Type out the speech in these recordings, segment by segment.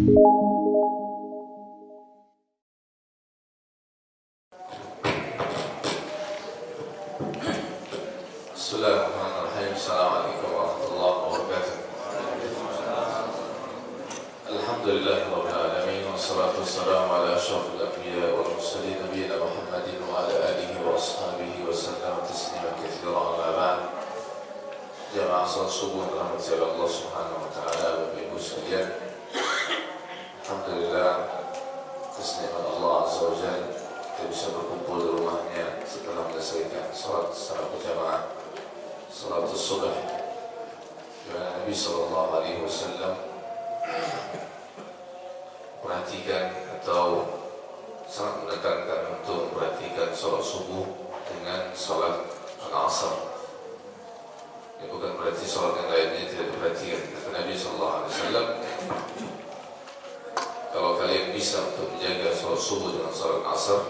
Bismillahirrahmanirrahim. Assalamualaikum warahmatullahi wabarakatuh. Alhamdulillahirabbil alamin wassalatu wassalamu ala asyrafil anbiya'i wal mursalin nabiyina Muhammadin wa ala alihi wa ashabihi wa sallam tasliman katsiran amma ba'd. Jamaah salat subuh rahmati Allah Subhanahu wa taala, Bapak Ibu sekalian. Alhamdulillah atas nikmat Allah Azza wa Jalla kita bisa berkumpul di rumahnya setelah menyelesaikan salat secara berjamaah, salat subuh. Di mana Nabi sallallahu alaihi wasallam perhatikan atau sangat menekankan untuk memperhatikan salat subuh dengan salat al-asr. Ya, bukan berarti salat yang lainnya tidak diperhatikan. Kata Nabi sallallahu alaihi wasallam, kalau kalian bisa untuk menjaga salat subuh dengan salat asar,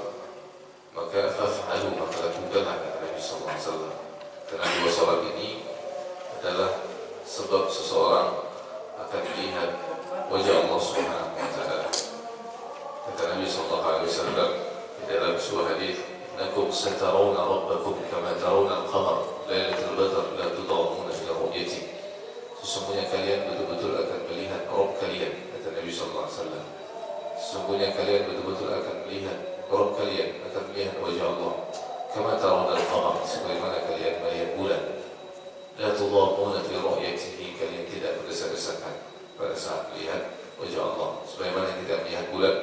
maka faf'alu, maka lakukanlah, kata Nabi sallallahu alaihi wasallam. Karena dua salat ini adalah sebab seseorang akan melihat wajah Allah Subhanahu wa taala. Kata Nabi sallallahu alaihi wasallam di dalam sebuah hadis, "Innakum satarawna rabbakum kama tarawna al-qamar lailatul badr la tudamuna fi ru'yatihi." Sesungguhnya kalian betul-betul akan melihat Rabb kalian, kata Nabi sallallahu alaihi wasallam. Sesungguhnya kalian betul-betul akan melihat Rabb kalian, akan melihat wajah Allah. Kama tarawna al-qamar, sebagaimana kalian melihat bulan. La tudamuna fi ru'yatihi, kalian tidak berdesak-desakan pada saat melihat wajah Allah. Sebagaimana kita melihat bulan,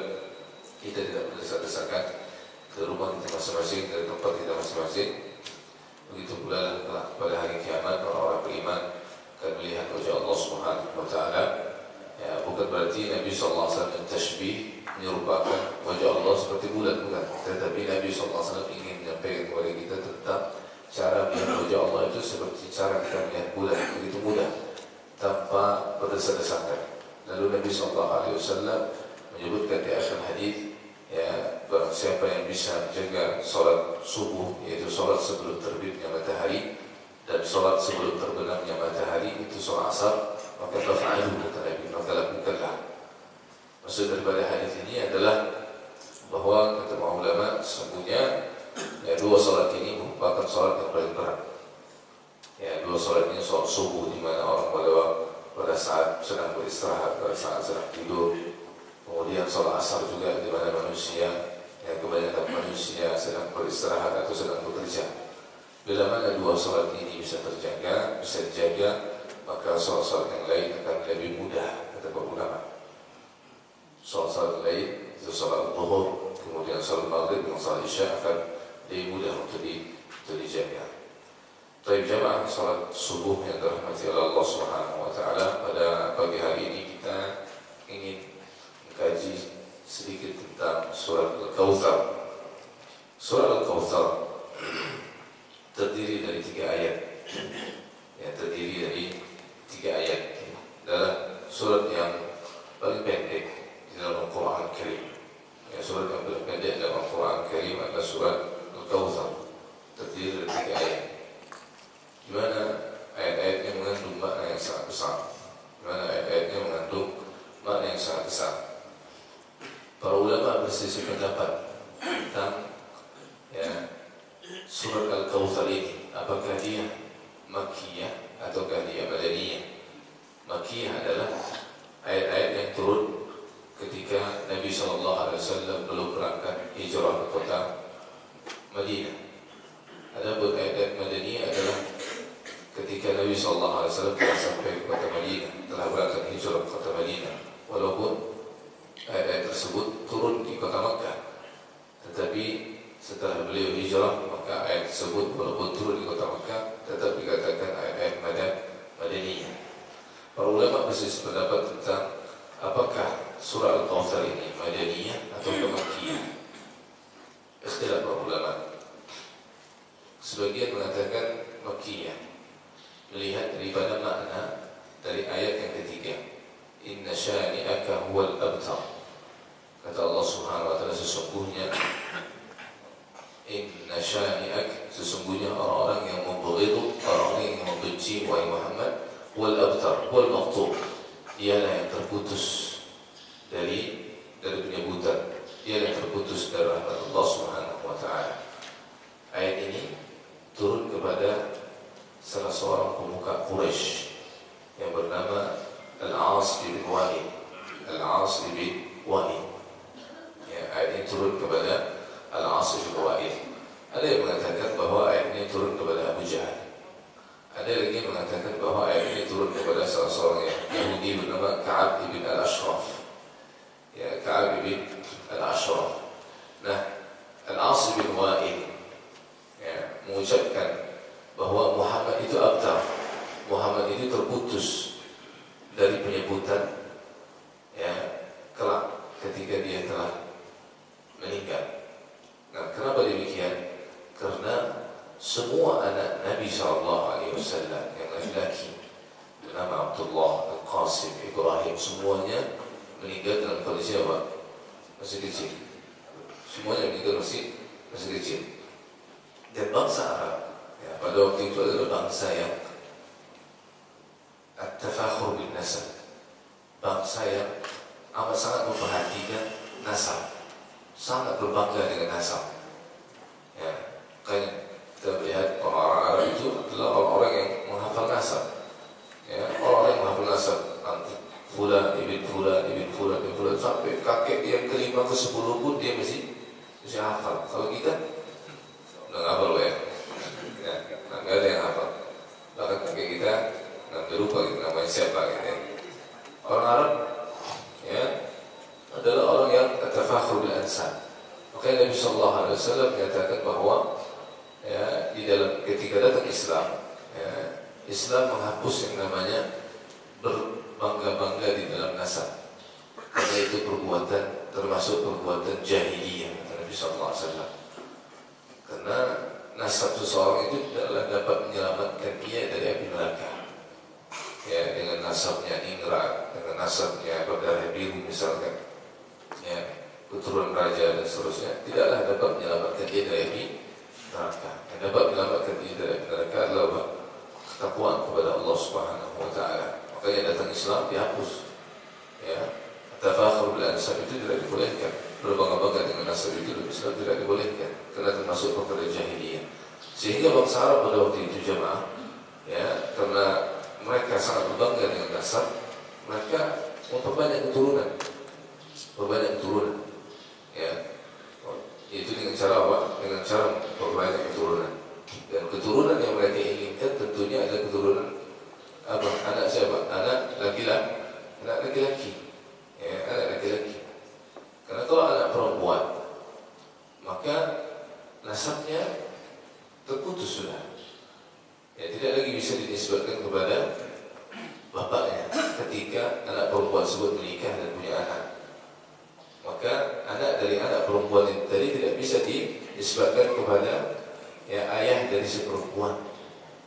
kita tidak berdesak-desakan ke rumah kita masing-masing, dari tempat kita masing-masing. Begitu pula pada hari kiamat orang-orang beriman akan melihat wajah Allah Subhanahu wa taala. Ya, bukan berarti Nabi sallallahu alaihi wasallam tashbih menyerupakan wajah Allah seperti bulan, bukan. Tetapi Nabi sallallahu alaihi wasallam ingin menyampaikan kepada kita tentang cara melihat wajah Allah itu seperti cara kita melihat bulan, begitu mudah tanpa berdesak-desakan. Lalu Nabi sallallahu alaihi wasallam menyebutkan di akhir hadis, ya, barang siapa yang bisa jaga salat subuh, yaitu salat sebelum terbitnya matahari dan salat sebelum terbenamnya matahari, itu salat asar, maka fa'alu, kata Nabi, maka lakukanlah. Maksud daripada hadis ini adalah bahwa kata ulama sesungguhnya ya, dua salat ini merupakan salat yang paling berat. Ya, dua salat ini salat subuh, di mana orang pada saat sedang beristirahat, pada saat sedang tidur. Kemudian salat asar juga, di mana manusia, yang kebanyakan manusia sedang beristirahat atau sedang bekerja. Bila mana dua salat ini bisa terjaga, bisa dijaga, maka salat-salat yang lain akan lebih mudah, kata para ulama. Salat-salat lain itu salat zuhur, kemudian salat maghrib dan salat isya akan lebih mudah untuk dijaga. Baik jamaah salat subuh yang dirahmati oleh Allah Subhanahu wa taala, pada pagi hari ini kita ingin mengkaji sedikit tentang surat Al-Kautsar. Surat Al-Kautsar terdiri dari 3 ayat. Ya, terdiri dari 3 ayat. Adalah surat yang paling pendek di dalam Al-Quran Al-Karim. Ya, surat yang paling pendek dalam Al-Quran Al-Karim adalah surat Al-Kautsar. Terdiri dari 3 ayat. Di mana ayat-ayatnya mengandung makna yang sangat besar. Di mana ayat-ayatnya mengandung makna yang sangat besar. Para ulama berselisih pendapat tentang ya, surat Al-Kautsar ini, apakah dia Makkiyah ataukah dia Madaniyah. Makkiyah adalah ayat-ayat yang turun ketika Nabi SAW belum berangkat hijrah ke kota Madinah. Adapun ayat-ayat Madaniyah adalah ketika Nabi SAW telah sampai ke kota Madinah, telah berangkat hijrah ke kota Madinah. Walaupun ayat-ayat tersebut turun di kota Makkah, tetapi setelah beliau hijrah, maka ayat tersebut walaupun turun di kota Makkah tetap dikatakan ayat-ayat Madaniyah. Para ulama berselisih pendapat tentang apakah surah Al-Kautsar ini Madaniyah atau Makkiyah. Istilah para ulama. Sebagian mengatakan Makkiyah, melihat daripada makna dari ayat yang ketiga, Inna syani'aka huwal abtar. Kata Allah Subhanahu wa taala, sesungguhnya Inna syani'ak, sesungguhnya orang-orang yang membaghidu, orang-orang yang membenci wahai Muhammad, wal abtar, wal maqtu', ialah yang terputus meninggal dalam kondisi apa? Masih kecil. Semuanya meninggal masih kecil. Dan bangsa Arab ya, pada waktu itu adalah bangsa yang at-tafakhur bin nasab, bangsa yang amat sangat memperhatikan nasab, sangat berbangga dengan nasab. Ya, makanya kita melihat orang Arab itu adalah orang-orang yang menghafal nasab. Ya, orang yang menghafal nasab, fulan ibn fulan ibn fulan ibn fulan sampai kakek yang kelima ke 10 pun dia masih hafal. Kalau kita nggak hafal ya, nggak ada yang hafal. Bahkan kakek kita nggak lupa gitu namanya siapa gitu ya. Orang Arab ya adalah orang yang tafakhur bil ansab. Makanya Nabi sallallahu alaihi wasallam menyatakan bahwa ya di dalam ketika datang Islam, ya, Islam menghapus yang namanya berbangga-bangga di dalam nasab. Karena itu perbuatan termasuk perbuatan jahiliyah kata Nabi sallallahu alaihi wasallam. Karena nasab seseorang itu adalah dapat menyelamatkan dia dari api neraka. Ya, dengan nasabnya ningrat, dengan nasabnya berdarah biru misalkan, ya, keturunan raja dan seterusnya, tidaklah dapat menyelamatkan dia dari api neraka. Yang dapat menyelamatkan dia dari api neraka adalah ketakwaan kepada Allah Subhanahu wa taala. Makanya datang Islam dihapus. Ya, tafakhur bil ansab itu tidak dibolehkan. Berbangga-bangga dengan nasab itu dalam Islam tidak dibolehkan karena termasuk perkara jahiliyah. Sehingga bangsa Arab pada waktu itu jemaah, ya, karena mereka sangat berbangga dengan nasab, mereka memperbanyak keturunan, ya, itu dengan cara apa? Dengan cara memperbanyak keturunan. Dan keturunan yang mereka inginkan tentunya adalah keturunan apa? Anak siapa? Anak laki-laki, ya, anak laki-laki. Karena kalau anak perempuan, maka nasabnya terputus sudah. Ya, tidak lagi bisa dinisbatkan kepada bapaknya ketika anak perempuan tersebut menikah dan punya anak. Maka anak dari anak perempuan itu tadi tidak bisa dinisbatkan kepada ya, ayah dari si perempuan.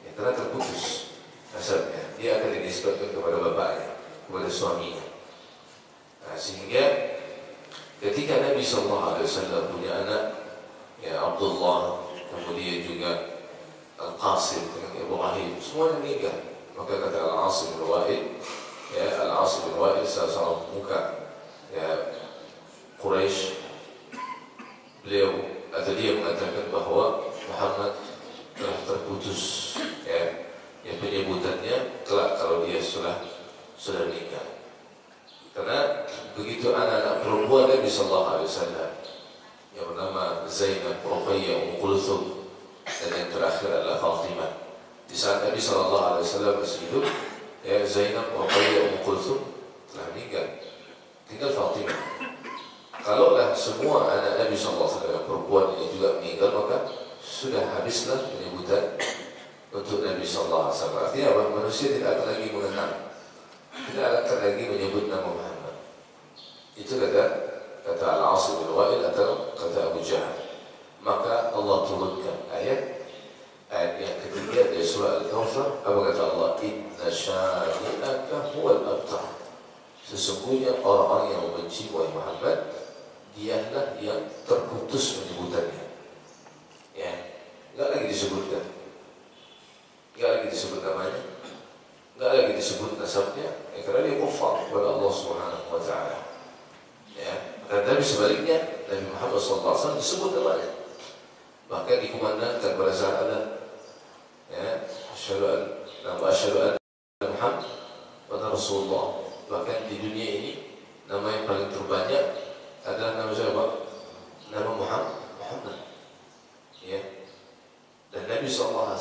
Ya, karena terputus nasabnya. Dia akan dinisbatkan kepada bapaknya, kepada suaminya. Nah, sehingga ketika Nabi SAW punya anak, ya Abdullah, kemudian juga Al-Qasim dengan Ibrahim, semuanya meninggal. Maka kata Al-Asim bin Wa'il, ya Al-Asim bin Wa'il salah seorang pemuka ya Quraisy, dia mengatakan bahwa Muhammad telah terputus, ya, yang penyebutannya kelak kalau dia sudah meninggal. Karena begitu anak-anak perempuan Nabi sallallahu alaihi wasallam yang bernama Zainab, Ruqayyah, Ummu Kulthum, dan yang terakhir adalah Fatimah. Di saat Nabi sallallahu alaihi wasallam masih hidup, ya Zainab, Ruqayyah, Ummu Kulthum telah meninggal. Tinggal Fatimah. Kalaulah semua anak Nabi sallallahu alaihi wasallam perempuan ini juga meninggal, maka sudah habislah penyebutan untuk Nabi sallallahu alaihi wasallam. Artinya apa? Manusia tidak akan lagi mengenal, tidak akan lagi menyebut nama Muhammad. Itu kata Al-Asim bin Wa'il atau kata Abu Jahal. Maka Allah turunkan ayat yang ketiga dari surah Al-Kawthar. Apa kata Allah? Inna syani'aka huwal abtar. Sesungguhnya orang-orang yang membenci wahai Muhammad, dialah yang terputus penyebutannya. Ya, enggak lagi disebutkan, enggak lagi disebut namanya, enggak lagi disebut nasabnya, ya, karena dia kufar kepada Allah Subhanahu wa taala. Ya, dan sebaliknya Nabi Muhammad SAW disebut namanya, bahkan dikumandangkan pada saat ada, ya, asyhadu an Muhammad wa Rasulullah. Bahkan di dunia ini nama yang paling terbanyak adalah nama siapa? Nama Muhammad. Ya. Dan Nabi SAW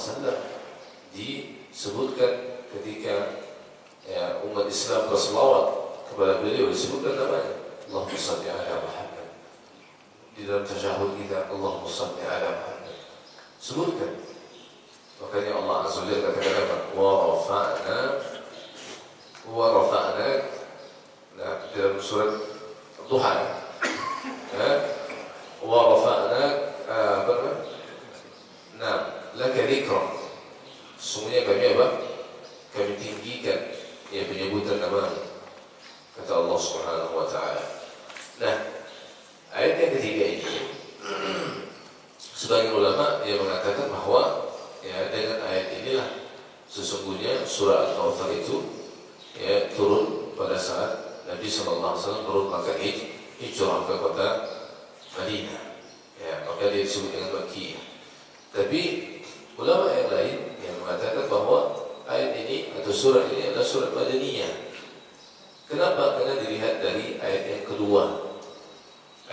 disebutkan ketika ya, umat Islam berselawat kepada beliau, disebutkan namanya. Allahumma salli ala Muhammad. Di dalam tasyahud kita, Allahumma salli ala Muhammad. Sebutkan. Makanya Allah Azza wa Jalla katakan apa? Wa rafa'na. Nah, dalam surat Duha. Ya. Wa rafa'na apa namanya? Nah, laka dzikra. Semuanya kami apa? Kami tinggikan ya penyebutan nama. kata Allah Subhanahu wa taala. Nah, ayat yang ketiga ini sebagian ulama yang mengatakan bahwa ya dengan ayat inilah sesungguhnya surah Al-Kautsar itu ya turun pada saat Nabi sallallahu alaihi wasallam baru melakukan hijrah ke kota Madinah. Ya, maka dia disebut dengan Makkiyah. Tapi ulama yang lain yang mengatakan bahwa ayat ini atau surah ini adalah surah Madaniyah. Kenapa? Karena dilihat dari ayat yang kedua.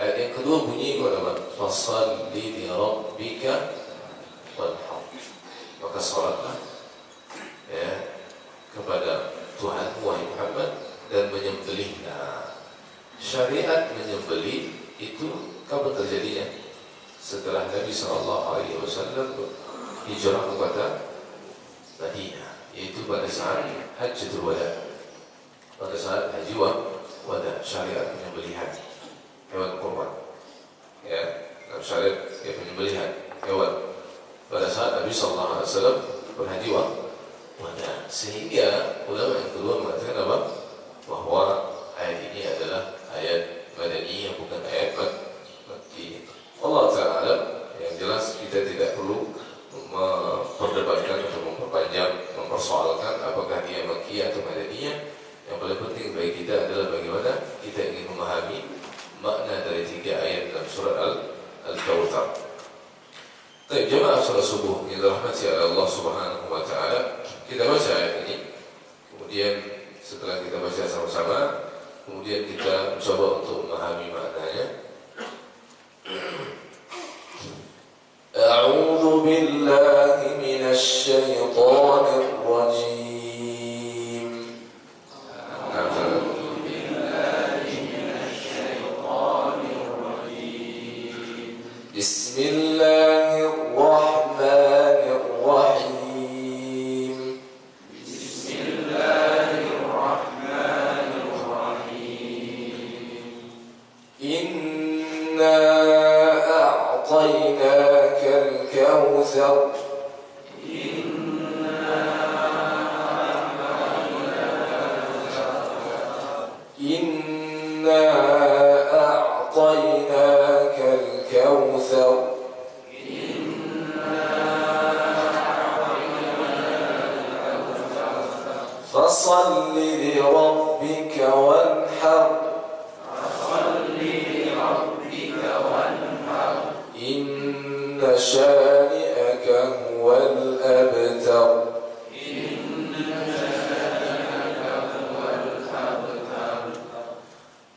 Ayat yang kedua bunyi apa? Fashalli li rabbika wanhar. Maka salatlah ya kepada Tuhan wahai Muhammad dan menyembelihlah. Syariat menyembelih itu kapan terjadinya? Setelah Nabi SAW hijrah ke kota Madinah, yaitu pada saat Hajjatul Wada. Pada saat haji wada, syariat penyembelihan hewan kurban. Ya, syariat penyembelihan hewan pada saat Nabi SAW berhaji wada. Sehingga ulama yang kedua mengatakan apa? Bahwa ayat ini adalah ayat Madaniyah, bukan ayat Makkiyah. Allah Ta'ala yang jelas kita tidak perlu memperdebatkan atau memperpanjang, mempersoalkan apakah dia Makkiyah atau Madaniyah. Yang paling penting bagi kita adalah bagaimana kita ingin memahami makna dari 3 ayat dalam surat Al-Kautsar. Baik, jemaah salat subuh yang dirahmati oleh Allah Subhanahu wa taala, kita baca ayat ini. Kemudian setelah kita baca sama-sama, kemudian kita mencoba untuk memahami maknanya. A'udzu billahi minasy syaithanir rajim. Bismillahirrahmanirrahim. Inna a'tainakal kautsar. Inna a'tainakal kautsar. فصل لربك وانحر. إن شانئك هو الأبتر.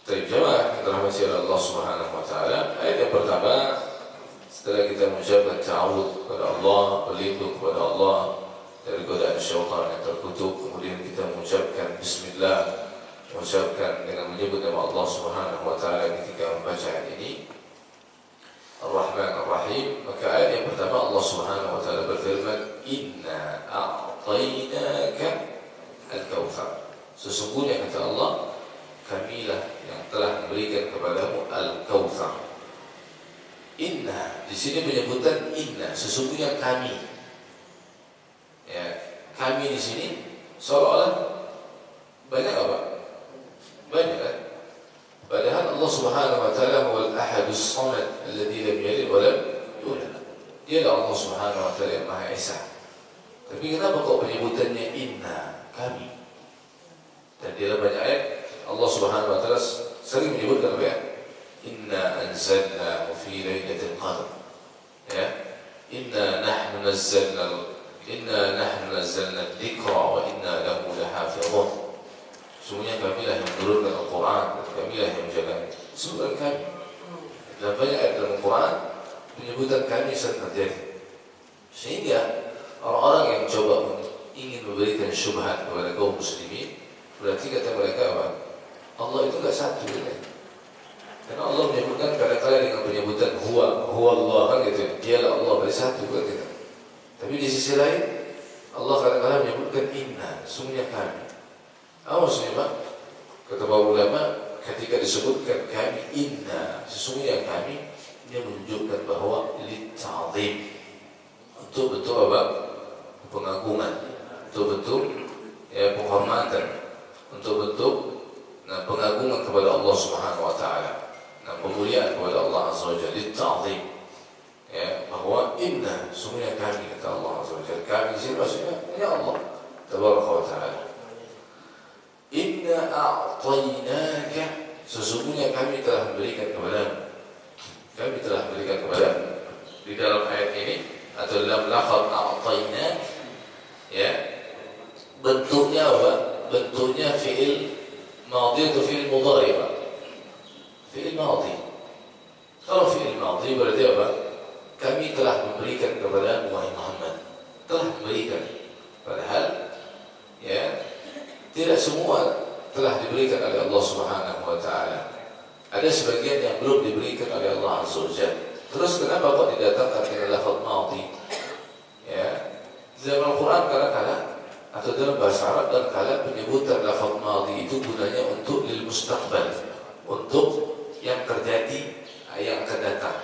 Baik, jemaah yang dirahmati oleh Allah Subhanahu wa taala, ayat yang pertama setelah kita mengucapkan ta'awudz kepada Allah, berlindung kepada Allah dari godaan syaitan yang terkutuk, kemudian kita mengucapkan bismillah, mengucapkan dengan menyebut nama Allah Subhanahu wa taala ketika membaca ayat ini Ar-Rahman Ar-Rahim. Maka ayat yang pertama Allah Subhanahu wa taala berfirman, Inna a'tainaka al-kautsar. Sesungguhnya kata Allah, kamilah yang telah memberikan kepadamu al-kautsar. Inna di sini menyebutkan inna, sesungguhnya kami. Ya, kami di sini seolah-olah banyak apa? Banyak kan? Padahal Allah Subhanahu wa taala huwal ahadus samad alladzi lam yalid wa lam yulad. Dialah Allah Subhanahu wa taala yang Maha Esa. Tapi kenapa kok penyebutannya inna, kami? Dan di dalam banyak ayat Allah Subhanahu wa taala sering menyebutkan apa ya? Inna anzalnahu fi lailatul qadr. Ya. Inna nahnu nazzalna dzikra wa inna lahu lahafizun. Semuanya kamilah yang menurunkan Al-Quran dan kamilah yang menjaganya. Sebutan kami. Dalam banyak ayat dalam Al-Quran penyebutan kami sering terjadi. Sehingga orang-orang yang coba ingin memberikan syubhat kepada kaum muslimin, berarti kata mereka apa? Allah itu enggak satu ya. Karena Allah menyebutkan kadang-kadang dengan penyebutan huwa Allah kan gitu. Dialah Allah beri satu kan gitu. Tapi di sisi lain Allah kadang-kadang menyebutkan inna, sungguhnya kami. Apa maksudnya Pak? Kata para ulama, ketika disebutkan kami inna, sesungguhnya kami, dia menunjukkan bahwa litta'zim, untuk betul apa? Pengagungan, untuk betul ya penghormatan, untuk betul Nah, pengagungan kepada Allah Subhanahu wa taala. Nah, pemuliaan kepada Allah Azza wa Jalla, ta'zim. Ya, bahwa inna, sungguhnya kami, kata Allah Azza wa Jalla. Kami di sini maksudnya ya Allah Tabaraka wa taala. Inna a'tainaka, sesungguhnya kami telah memberikan kepadamu. Kami telah memberikan kepadamu. Di dalam ayat ini atau dalam lafaz a'tainak, ya, bentuknya apa? Bentuknya fi'il madhi atau fi'il mudhari, Pak? Fi'il madhi. Kalau fi'il madhi berarti apa? Kami telah memberikan kepada wahai Muhammad. Telah memberikan. Padahal ya, tidak semua telah diberikan oleh Allah Subhanahu wa taala. Ada sebagian yang belum diberikan oleh Allah Azza wa Jalla. Terus kenapa kok didatangkan dengan lafaz madhi? Ya, dalam Al-Qur'an kadang-kadang atau dalam bahasa Arab kadang-kadang penyebutan lafaz madhi itu gunanya untuk lil mustaqbal, untuk yang terjadi, yang akan datang.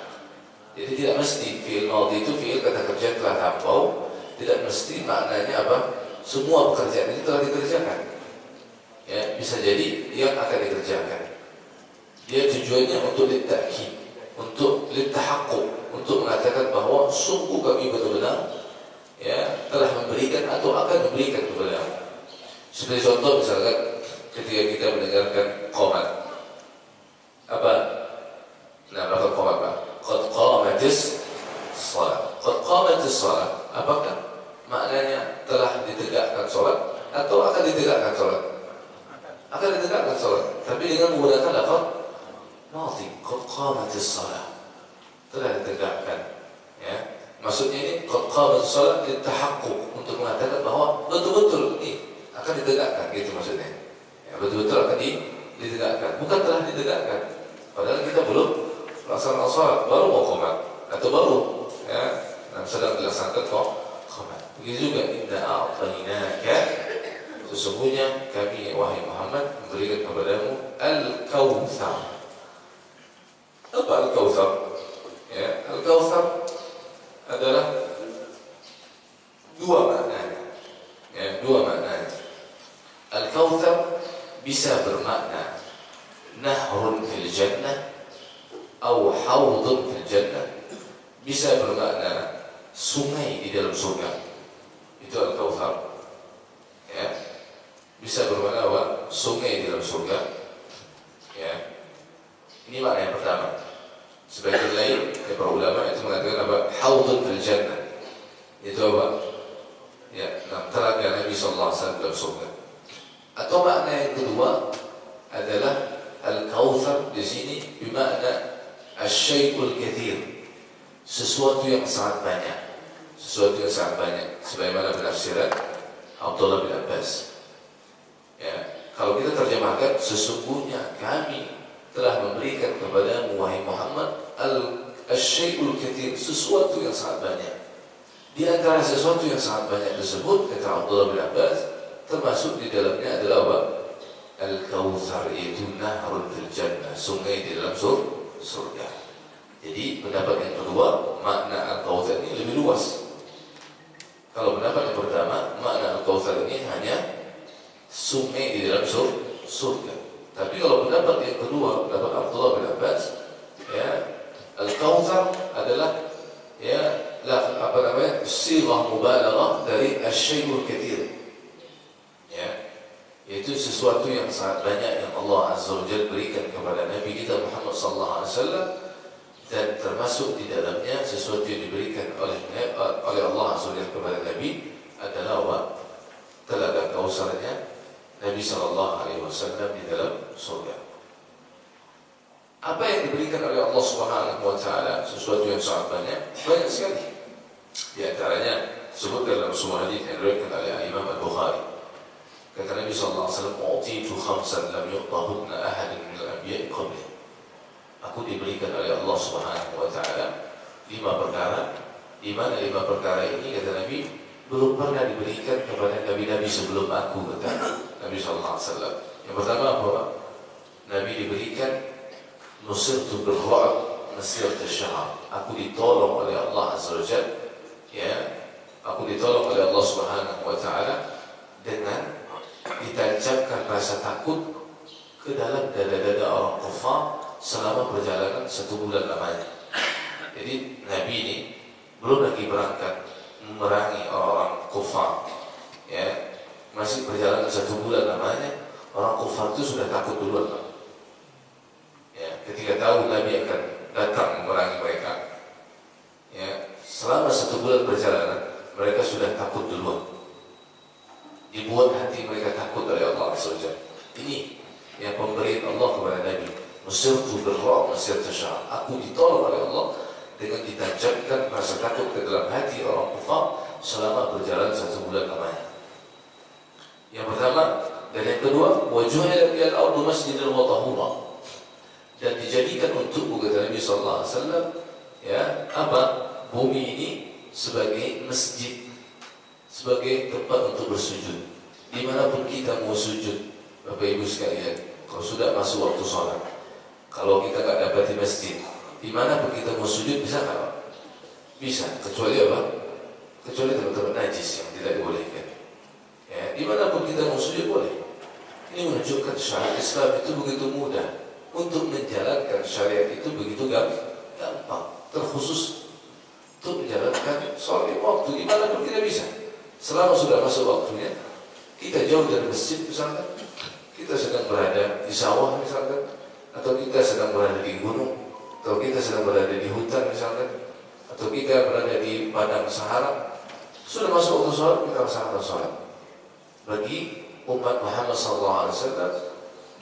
Jadi tidak mesti fi'il madhi itu fi'il kata kerja telah lampau, tidak mesti maknanya apa? Semua pekerjaan itu telah dikerjakan. Ya, bisa jadi yang akan dikerjakan. Dia tujuannya untuk litta'kid, untuk littahaqquq, untuk mengatakan bahwa sungguh kami benar-benar ya telah memberikan atau akan memberikan kepada kamu. Seperti contoh misalkan ketika kita mendengarkan qomat. Apa? Nah, lafaz qomat apa? Qad qamatis shalah. Qad qamatis shalah. Apakah maknanya telah ditegakkan salat atau akan ditegakkan salat? Akan ditegakkan salat, tapi dengan menggunakan lafaz madhi. Qad qamatis shalah. Telah ditegakkan. Ya. Maksudnya ini qad qamatis shalah litahaqquq, untuk mengatakan bahwa betul-betul ini akan ditegakkan, gitu maksudnya. Ya, betul-betul akan ditegakkan, bukan telah ditegakkan. Padahal kita belum melaksanakan salat, baru mau qomat atau baru ya, sedang dilaksanakan qomat. Begitu juga inna a'tainaka, sesungguhnya kami wahai Muhammad memberikan kepadamu al-kautsar. Apa al-kautsar? Ya, al-kautsar adalah dua maknanya. Ya, dua maknanya. Al-kautsar bisa bermakna nahrun fil jannah atau haudun fil jannah, bisa bermakna sungai di dalam surga. Itu al-kautsar. Ya. Bisa bermakna apa? Sungai di dalam surga. Ya. Ini makna yang pertama. Sebagian lain para ulama itu mengatakan apa? Haudun fil jannah. Itu apa? Ya, telaga Nabi sallallahu alaihi wasallam dalam surga. Atau makna yang kedua adalah al-kautsar di sini bermakna asy-syai'ul katsir, sesuatu yang sangat banyak, sesuatu yang sangat banyak, sebagaimana penafsiran Abdullah bin Abbas. Ya, kalau kita terjemahkan, sesungguhnya kami telah memberikan kepadamu wahai Muhammad asy-syai'ul katsir, sesuatu yang sangat banyak. Di antara sesuatu yang sangat banyak tersebut, kata Abdullah bin Abbas, termasuk di dalamnya adalah apa? Al-kautsar, yaitu nahrun fil jannah, sungai di dalam surga. Jadi pendapat yang kedua, makna al-kautsar ini lebih luas. Kalau pendapat yang pertama, makna al-kautsar ini hanya sungai di dalam surga. Tapi kalau pendapat yang kedua, pendapat Abdullah bin Abbas, ya, al-kautsar adalah ya apa namanya? Sighah mubalaghah dari asy-syai'ul katsir. Ya. Yaitu sesuatu yang sangat banyak yang Allah Azza wa Jalla berikan kepada Nabi kita Muhammad sallallahu alaihi wasallam, dan termasuk di dalamnya sesuatu yang diberikan oleh Allah Azza wa Jalla kepada Nabi adalah apa? Telaga Kautsarnya Nabi sallallahu alaihi wasallam di dalam surga. Apa yang diberikan oleh Allah Subhanahu wa taala, sesuatu yang sangat banyak, banyak sekali. Di antaranya sebut dalam sebuah hadis yang diriwayatkan oleh Imam Al-Bukhari. Kata Nabi sallallahu alaihi wasallam, "Utitu khamsan lam yu'tahunna ahadun min al-anbiya'i qabli." Aku diberikan oleh Allah Subhanahu wa taala 5 perkara, di mana 5 perkara ini kata Nabi belum pernah diberikan kepada nabi-nabi sebelum aku, kata Nabi sallallahu alaihi wasallam. Yang pertama apa? Nabi diberikan nusirtu bil-ra'b masirata syahr. Aku ditolong oleh Allah Azza wa Jalla, ya. Aku ditolong oleh Allah Subhanahu wa taala dengan ditancapkan rasa takut ke dalam dada-dada orang kafir selama perjalanan 1 bulan lamanya. Jadi Nabi ini belum lagi berangkat memerangi orang kafir, ya, masih perjalanan 1 bulan lamanya, orang kafir itu sudah takut duluan, Pak. Ya, ketika tahu Nabi akan datang memerangi mereka, ya, selama 1 bulan perjalanan mereka sudah takut duluan. Dibuat hati mereka takut oleh Allah SWT. Ini yang pemberian Allah kepada Nabi. Nusirtu birra masirtu syar. Aku ditolong oleh Allah dengan ditajamkan rasa takut ke dalam hati orang kafir selama berjalan 1 bulan lamanya. Yang pertama dan yang kedua, wajuhil lil ardu masjidan wa tahura. Dan dijadikan untukmu, kata Nabi sallallahu alaihi wasallam, ya, apa? Bumi ini sebagai masjid, sebagai tempat untuk bersujud. Dimanapun kita mau sujud, Bapak Ibu sekalian, kalau sudah masuk waktu sholat, kalau kita nggak dapat di masjid, dimanapun kita mau sujud bisa nggak? Bisa, kecuali apa? Kecuali tempat-tempat najis yang tidak dibolehkan. Ya, dimanapun kita mau sujud boleh. Ini menunjukkan syariat Islam itu begitu mudah. Untuk menjalankan syariat itu begitu gampang. Terkhusus untuk menjalankan sholat waktu dimanapun kita bisa. Selama sudah masuk waktunya, kita jauh dari masjid misalkan, kita sedang berada di sawah misalkan, atau kita sedang berada di gunung, atau kita sedang berada di hutan misalkan, atau kita berada di padang Sahara, sudah masuk waktu sholat, kita laksanakan sholat. Bagi umat Muhammad SAW,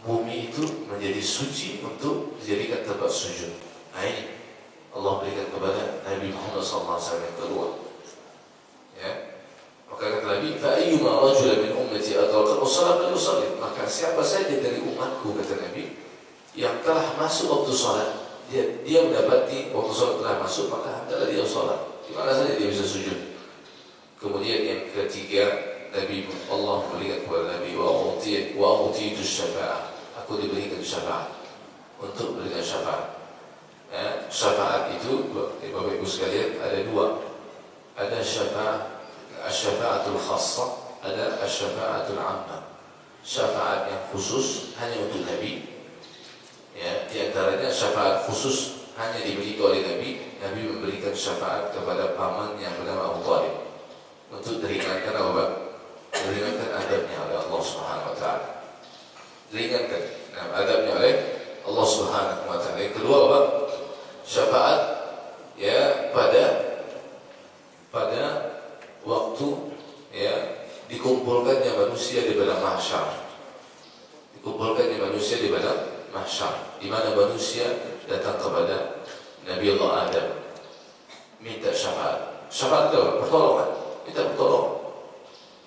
bumi itu menjadi suci untuk dijadikan tempat sujud. Nah ini Allah berikan kepada Nabi Muhammad SAW yang kedua. Ya, maka kata Nabi, فَأَيُّمَا رَجُلَ مِنْ أُمَّتِي أَدْرَكَهُ الصَّلَاةَ فَلْيُصَلِّ. Maka siapa saja dari umatku, kata Nabi, yang telah masuk waktu sholat, dia mendapati waktu sholat telah masuk, maka hendaklah dia sholat. Di mana saja dia bisa sujud. Kemudian yang ketiga, Nabi Allah memberikan kepada Nabi wa utitu syafa'ah. Aku diberikan syafaat untuk berikan syafaat. Ya, syafaat itu Bapak Ibu sekalian ada dua. Ada syafa'atul khassah, ada syafa'atul 'ammah. Syafaat yang khusus hanya untuk Nabi. Ya, di antaranya syafaat khusus hanya dimiliki oleh Nabi. Nabi memberikan syafaat kepada paman yang bernama Abu Thalib untuk diringankan apa? Diringankan adabnya oleh Allah Subhanahu wa taala. Diringankan adabnya oleh Allah Subhanahu wa taala. Yang kedua apa? Syafaat ya pada waktu ya dikumpulkannya manusia di padang mahsyar. Dikumpulkannya manusia di padang mahsyar, di mana manusia datang kepada Nabi Allah Adam minta syafaat. Syafaat itu pertolongan, minta pertolongan.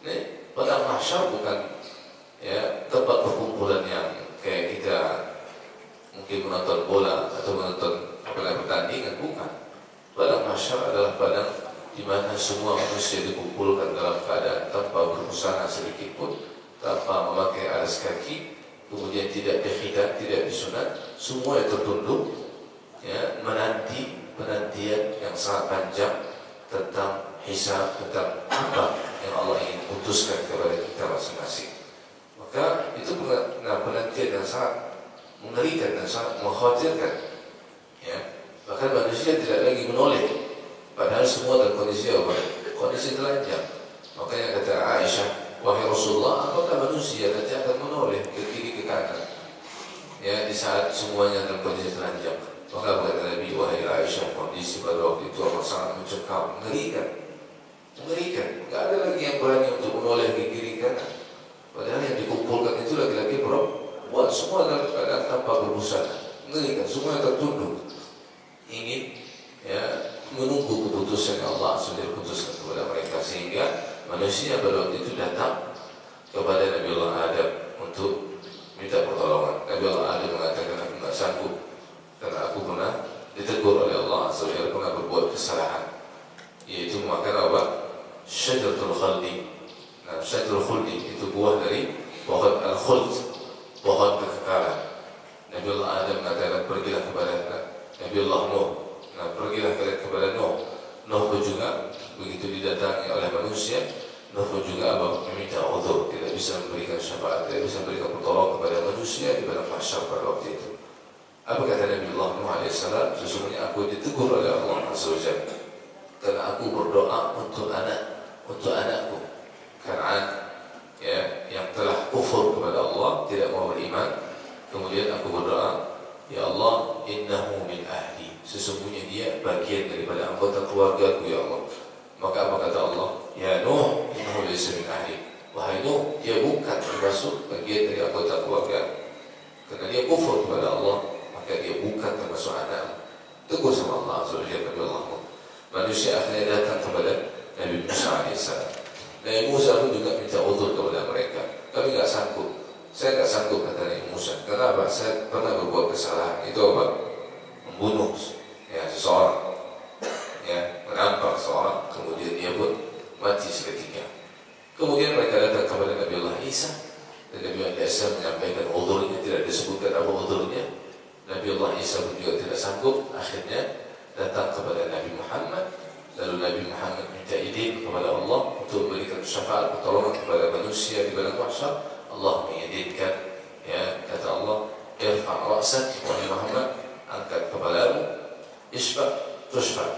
Ini padang mahsyar bukan ya tempat perkumpulan yang kayak kita mungkin menonton bola atau menonton pertandingan, bukan. Padang mahsyar adalah padang di mana semua manusia dikumpulkan dalam keadaan tanpa berbusana sedikit pun, tanpa memakai alas kaki, kemudian tidak dihidat, tidak disunat, semua yang tertunduk ya penantian yang sangat panjang tentang hisab, tentang apa yang Allah ingin putuskan kepada kita masing-masing. Maka itu penantian yang sangat mengerikan dan sangat mengkhawatirkan. Ya, bahkan manusia tidak lagi menoleh, padahal semua dalam kondisi apa? Kondisi telanjang. Makanya kata Aisyah, wahai Rasulullah, apakah manusia nanti akan menoleh ke kiri ke kanan? Ya, di saat semuanya dalam kondisi telanjang. Maka kata Nabi, wahai Aisyah, kondisi pada waktu itu amat sangat mencekam, mengerikan. Tidak ada lagi yang berani untuk menoleh ke kiri kanan. Padahal yang dikumpulkan itu laki-laki perempuan, semua dalam keadaan tanpa berbusana, mengerikan, semua yang tertunduk, ingin ya menunggu keputusan yang Allah sudah putuskan kepada mereka, sehingga manusia pada waktu itu datang kepada Nabi Allah Adam untuk minta pertolongan. Nabi Allah Adam mengatakan, aku tidak sanggup karena aku pernah ditegur oleh Allah SWT, pernah berbuat kesalahan, yaitu memakan apa? Syajaratul khuldi. Nah, syajaratul khuldi itu buah dari pohon al-khuld, pohon kekekalan. Nabi Allah Adam mengatakan, pergilah kepada Nabi Allah Nuh. Nah, pergilah kepada Nuh. Nuh pun juga begitu didatangi oleh manusia, Nuh juga apa? Meminta uzur, tidak bisa memberikan syafaat, tidak bisa memberikan pertolongan kepada manusia di padang mahsyar pada waktu itu. Apa kata Nabi Allah Nuh alaihissalam? Sesungguhnya aku ditegur oleh Allah Azza wa Jalla karena aku berdoa untuk anakku Kan'an, ya, yang telah kufur kepada Allah, tidak mau beriman. Kemudian aku berdoa, ya Allah, innahu min ahli, sesungguhnya dia bagian daripada anggota keluargaku ya Allah. Maka apa kata Allah? Ya Nuh, innahu laysa min ahli. Wahai Nuh, dia bukan termasuk bagian dari anggota keluarga. Karena dia kufur kepada Allah, maka dia bukan termasuk anak. Tegur sama Allah Azza wa Jalla. Manusia akhirnya datang kepada Nabi Musa alaihissalam. Nabi Musa pun juga minta uzur kepada mereka. Kami nggak sanggup. Saya nggak sanggup, kata Nabi Musa. Kenapa? Saya pernah berbuat kesalahan. Itu apa? Membunuh ya seseorang, ya, menampar seorang, kemudian dia pun mati seketika. Kemudian mereka datang kepada Nabi Allah Isa, dan Nabi Allah Isa menyampaikan uzurnya, tidak disebutkan apa uzurnya. Nabi Allah Isa pun juga tidak sanggup, akhirnya datang kepada Nabi Muhammad. Lalu Nabi Muhammad minta izin kepada Allah untuk memberikan syafaat pertolongan kepada manusia di padang mahsyar. Allah mengizinkan, ya, kata Allah, irfa' ra'sak wahai Muhammad, angkat kepalamu, isfa' tushfa',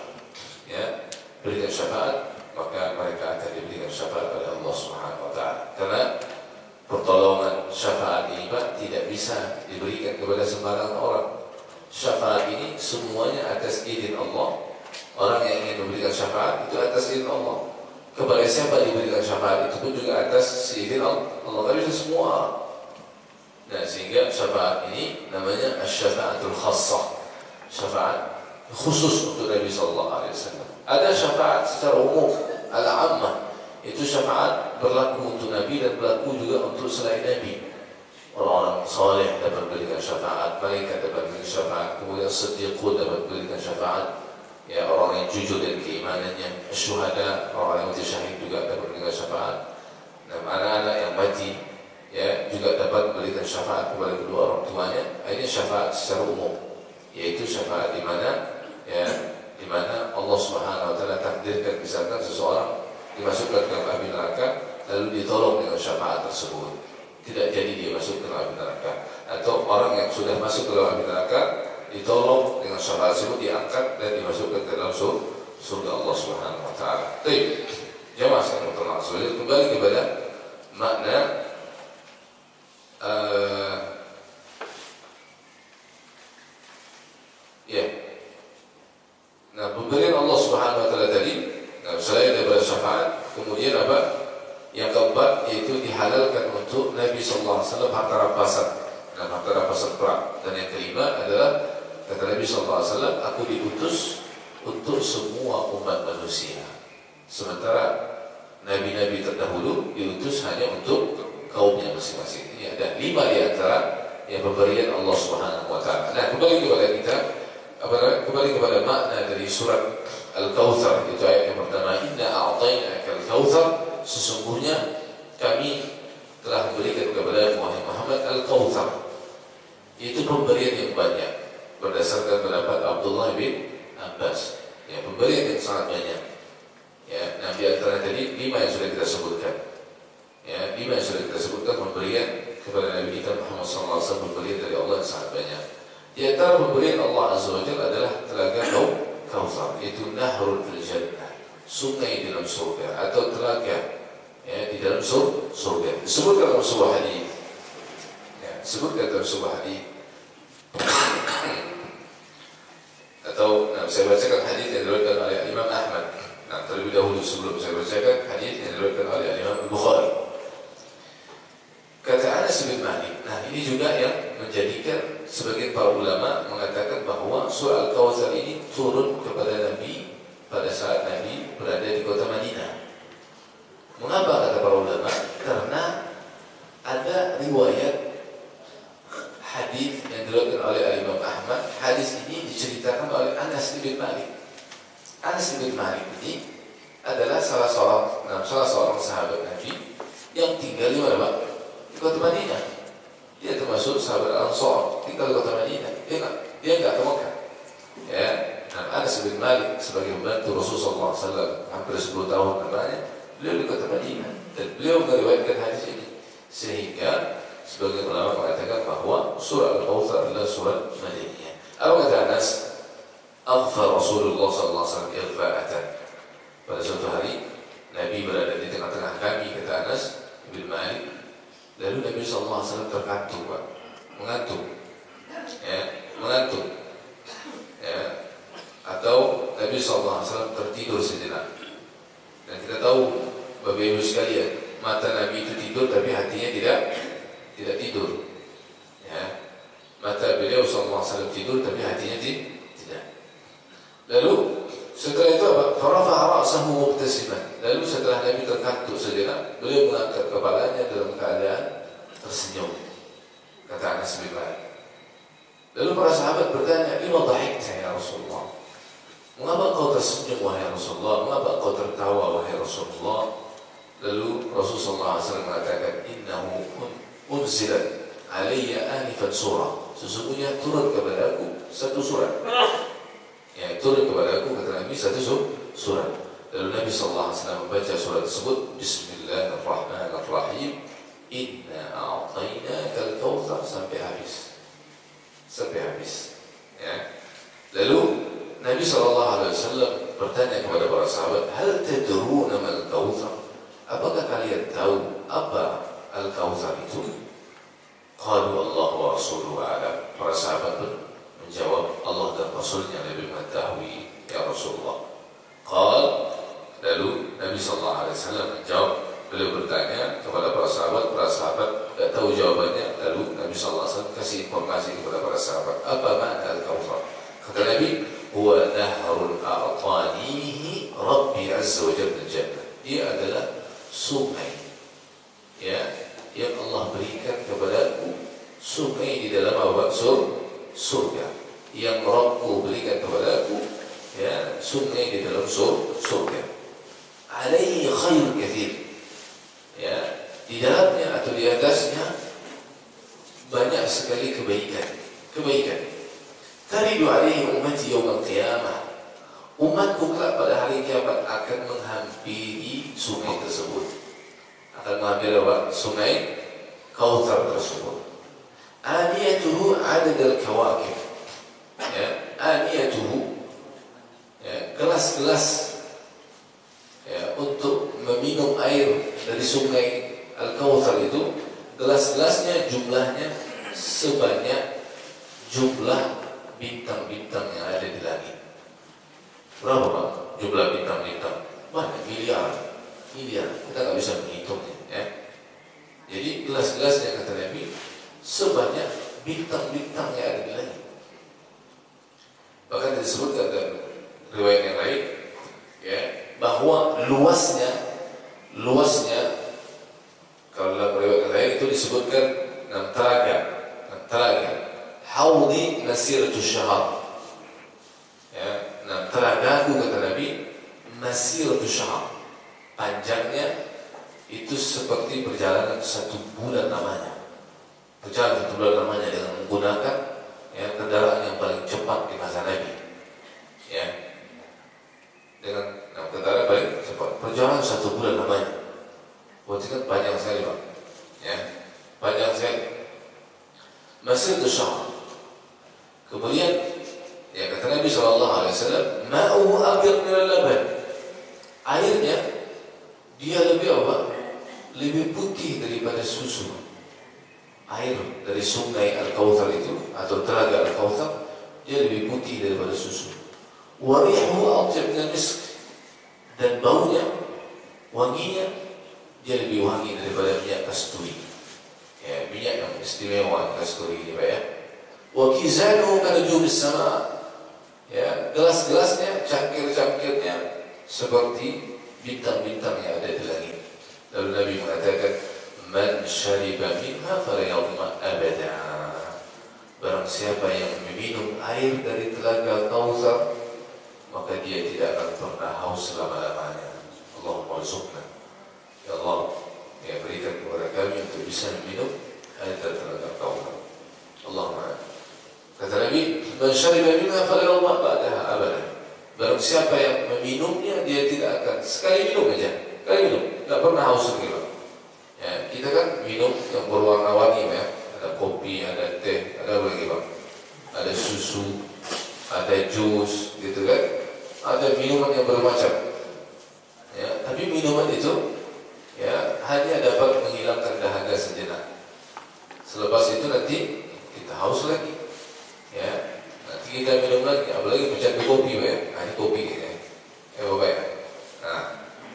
ya, berikan syafaat, maka mereka akan diberikan syafaat oleh Allah Subhanahu wa taala. Karena pertolongan syafaat ini Pak tidak bisa diberikan kepada sembarangan orang. Syafaat ini semuanya atas izin Allah. Orang yang ingin memberikan syafaat itu atas izin Allah. Kepada siapa diberikan syafaat itu pun juga atas izin Allah. Allah tidak bisa semua. Nah, sehingga syafaat ini namanya asy-syafa'atul khassah. Syafaat khusus untuk Nabi sallallahu alaihi wasallam. Ada syafaat secara umum, al-ammah. Itu syafaat berlaku untuk Nabi dan berlaku juga untuk selain Nabi. Orang-orang saleh dapat memberikan syafaat, malaikat dapat memberikan syafaat, kemudian siddiqun dapat memberikan syafaat, ya, orang yang jujur dan keimanannya, syuhada, orang yang mati syahid juga dapat memberikan syafaat. Nah, anak-anak yang mati, ya, juga dapat memberikan syafaat kepada kedua orang tuanya. Ini syafaat secara umum, yaitu syafaat di mana, ya, di mana Allah Subhanahu wa taala takdirkan misalkan seseorang dimasukkan ke api neraka, lalu ditolong dengan syafaat tersebut. Tidak jadi dia masuk ke dalam api neraka. Atau orang yang sudah masuk ke dalam api neraka ditolong dengan syafaat tersebut, diangkat dan dimasukkan ke dalam surga Allah Subhanahu wa taala. Baik. Jemaah sekalian termasuk kembali kepada makna ya. Nah, pemberian Allah Subhanahu wa taala tadi, nah, selain daripada syafaat, kemudian apa? Yang keempat, yaitu dihalalkan untuk Nabi sallallahu alaihi wasallam harta rampasan dan harta rampasan perang. Dan yang kelima adalah kata Nabi sallallahu alaihi wasallam, aku diutus untuk semua umat manusia. Sementara nabi-nabi terdahulu diutus hanya untuk kaumnya masing-masing. Ini ada 5 di antara yang pemberian Allah Subhanahu wa taala. Nah, kembali kepada kita, kembali kepada makna dari surat Al-Kautsar, itu ayat yang pertama, inna a'tainaka al-kautsar, sesungguhnya kami telah memberikan kepada Muhammad Al-Kautsar. Itu pemberian yang banyak berdasarkan pendapat Abdullah bin Abbas. Ya, pemberian yang sangat banyak. Ya, nah, di antara tadi 5 yang sudah kita sebutkan. Ya, 5 yang sudah kita sebutkan pemberian kepada Nabi kita Muhammad SAW, pemberian dari Allah yang sangat banyak. Di antara pemberian Allah Azza wa Jalla adalah telaga Kautsar, itu nahrul fil jannah, sungai di dalam surga atau telaga, ya, di dalam surga. Disebutkan dalam sebuah hadis. Ya, disebutkan dalam sebuah hadis. Atau, nah, saya bacakan hadis yang diriwayatkan oleh Imam Ahmad. Nah, terlebih dahulu sebelum saya bacakan hadis yang diriwayatkan oleh Imam Bukhari. Kata Anas bin Malik. Nah, ini juga yang menjadikan sebagian para ulama mengatakan bahwa surah Al-Kautsar ini turun kepada Nabi pada saat Nabi berada di kota Madinah. Mengapa kata para ulama? Karena ada riwayat hadis yang diriwayatkan oleh Imam Ahmad. Hadis ini diceritakan oleh Anas bin Malik. Anas bin Malik ini adalah salah seorang sahabat Nabi yang tinggal di mana, Pak? Di kota Madinah. Dia termasuk sahabat Ansar, tinggal di kota Madinah. Dia enggak ke Mekah. Ya, nah, Anas bin Malik sebagai pembantu Rasulullah SAW hampir 10 tahun namanya, Beliau di kota Madinah dan beliau meriwayatkan hadis ini, sehingga sebagian ulama mengatakan bahwa surah Al-Kautsar adalah surah Madaniyah. Apa kata Anas? Aghfa Rasulullah sallallahu alaihi wasallam irfa'atan. Pada suatu hari Nabi berada di tengah-tengah kami, kata Anas bin Malik. Lalu Nabi sallallahu alaihi wasallam terkantuk, Pak. Mengantuk. Ya, mengantuk. Ya. Atau Nabi sallallahu alaihi wasallam tertidur sejenak. Dan kita tahu Bapak Ibu sekalian, mata Nabi itu tidur tapi hatinya tidak tidur. Ya. Mata beliau sallallahu alaihi wasallam tidur tapi hatinya tidak. Lalu setelah itu apa? Farafa'a ra'sahu mubtasiman. Lalu setelah Nabi terkantuk sejenak, beliau mengangkat kepalanya dalam keadaan tersenyum. Kata Anas bin Malik. Lalu para sahabat bertanya, "Lima dhahikta ya Rasulullah?" Mengapa engkau tersenyum wahai Rasulullah? Mengapa engkau tertawa wahai Rasulullah? Lalu Rasulullah SAW mengatakan, "Innahu unzilat alayya anifat surah." Sesungguhnya turun kepada aku satu surat. Ya, turun kepada aku, kata Nabi, satu surat. Lalu Nabi SAW membaca surat tersebut, Bismillahirrahmanirrahim, Inna a'tainakal kautsar, sampai habis. Ya. Lalu Nabi SAW bertanya kepada para sahabat, Hal tadruna mal kautsar? Apakah kalian tahu apa al-kautsar itu? Qalu Allah wa rasuluhu a'lam. Para sahabat menjawab, Allah dan Rasulnya lebih mengetahui ya Rasulullah. Lalu Nabi SAW menjawab. Beliau bertanya kepada para sahabat tidak tahu jawabannya. Lalu Nabi SAW kasih informasi kepada para sahabat, apa makna al-kautsar? Kata Nabi, huwa nahrun a'tanihi Rabbi Azza wa Jalla jannah. Dia adalah sungai, ya, yang Allah berikan kepadaku, sungai di dalam surga. Yang Rabbku berikan kepadaku, ya, sungai di dalam surga. Alaihi khair kathir. Ya, di dalamnya atau di atasnya banyak sekali kebaikan. Taridu alaihi ummati yaumil qiyamah. Umatku kelak pada hari kiamat akan menghampiri sungai tersebut. Akan menghampiri apa? Sungai Kautsar tersebut. Aniyatuhu adadal kawakib. Ya, aniyatuhu, ya, gelas-gelas, ya, untuk meminum air dari sungai Al-Kautsar itu, gelas-gelasnya jumlahnya sebanyak jumlah bintang-bintang yang ada di langit. Berapa, Pak? Jumlah bintang-bintang? Banyak, miliar. Kita nggak bisa menghitungnya, ya. Jadi gelas-gelasnya, kata Nabi, sebanyak bintang-bintang yang ada di langit. Bahkan disebutkan dalam riwayat yang lain, ya, bahwa luasnya kalau dalam riwayat yang lain itu disebutkan 6 telaga. Haudi masiratu syahr. Ya, 6 telagaku, kata Nabi, masiratu syahr. Panjangnya itu seperti perjalanan 1 bulan namanya. Perjalanan 1 bulan namanya dengan menggunakan, ya, kendaraan yang paling cepat di masa Nabi, ya, dengan kendaraan paling cepat. Perjalanan 1 bulan namanya. Berarti kan panjang sekali, Pak. Ya, panjang sekali. Masir syahr. Kemudian, ya, kata Nabi SAW, ma'uhu abyad min al-laban. Airnya dia lebih apa? Lebih putih daripada susu. Air dari sungai Al-Kautsar itu atau telaga Al-Kautsar, dia lebih putih daripada susu. Warihu atyab min al-misk, dan baunya, wanginya, dia lebih wangi daripada minyak kasturi. Ya, minyak yang istimewa kasturi ini, Pak, ya. Wa kizanuhu kanujum as-sama. Ya, gelas-gelasnya, cangkir-cangkirnya seperti bintang-bintang yang ada di langit. Lalu Nabi mengatakan, Man syariba minha fala yadhma abada. Barang siapa yang meminum air dari telaga Kautsar, maka dia tidak akan pernah haus selama-lamanya. Allahumma rzuqna. Ya Allah, ya, berikan kepada kami untuk bisa meminum air dari telaga Kautsar. Allahumma. Kata Nabi, Man syariba minha fala yadhma ba'daha abada. Barang siapa yang meminumnya, dia tidak akan, sekali minum aja, kalian minum, nggak pernah haus lagi Pak. Ya, kita kan minum yang berwarna-warni ya, ada kopi, ada teh, ada apa lagi Pak? Ada susu, ada jus, gitu kan? Ada minuman yang bermacam. Ya, tapi minuman itu ya hanya dapat menghilangkan dahaga sejenak. Selepas itu nanti kita haus lagi. Ya, nanti kita minum lagi, apalagi pecandu kopi ya. Nah, ini kopi ya. Bapak ya. Nah,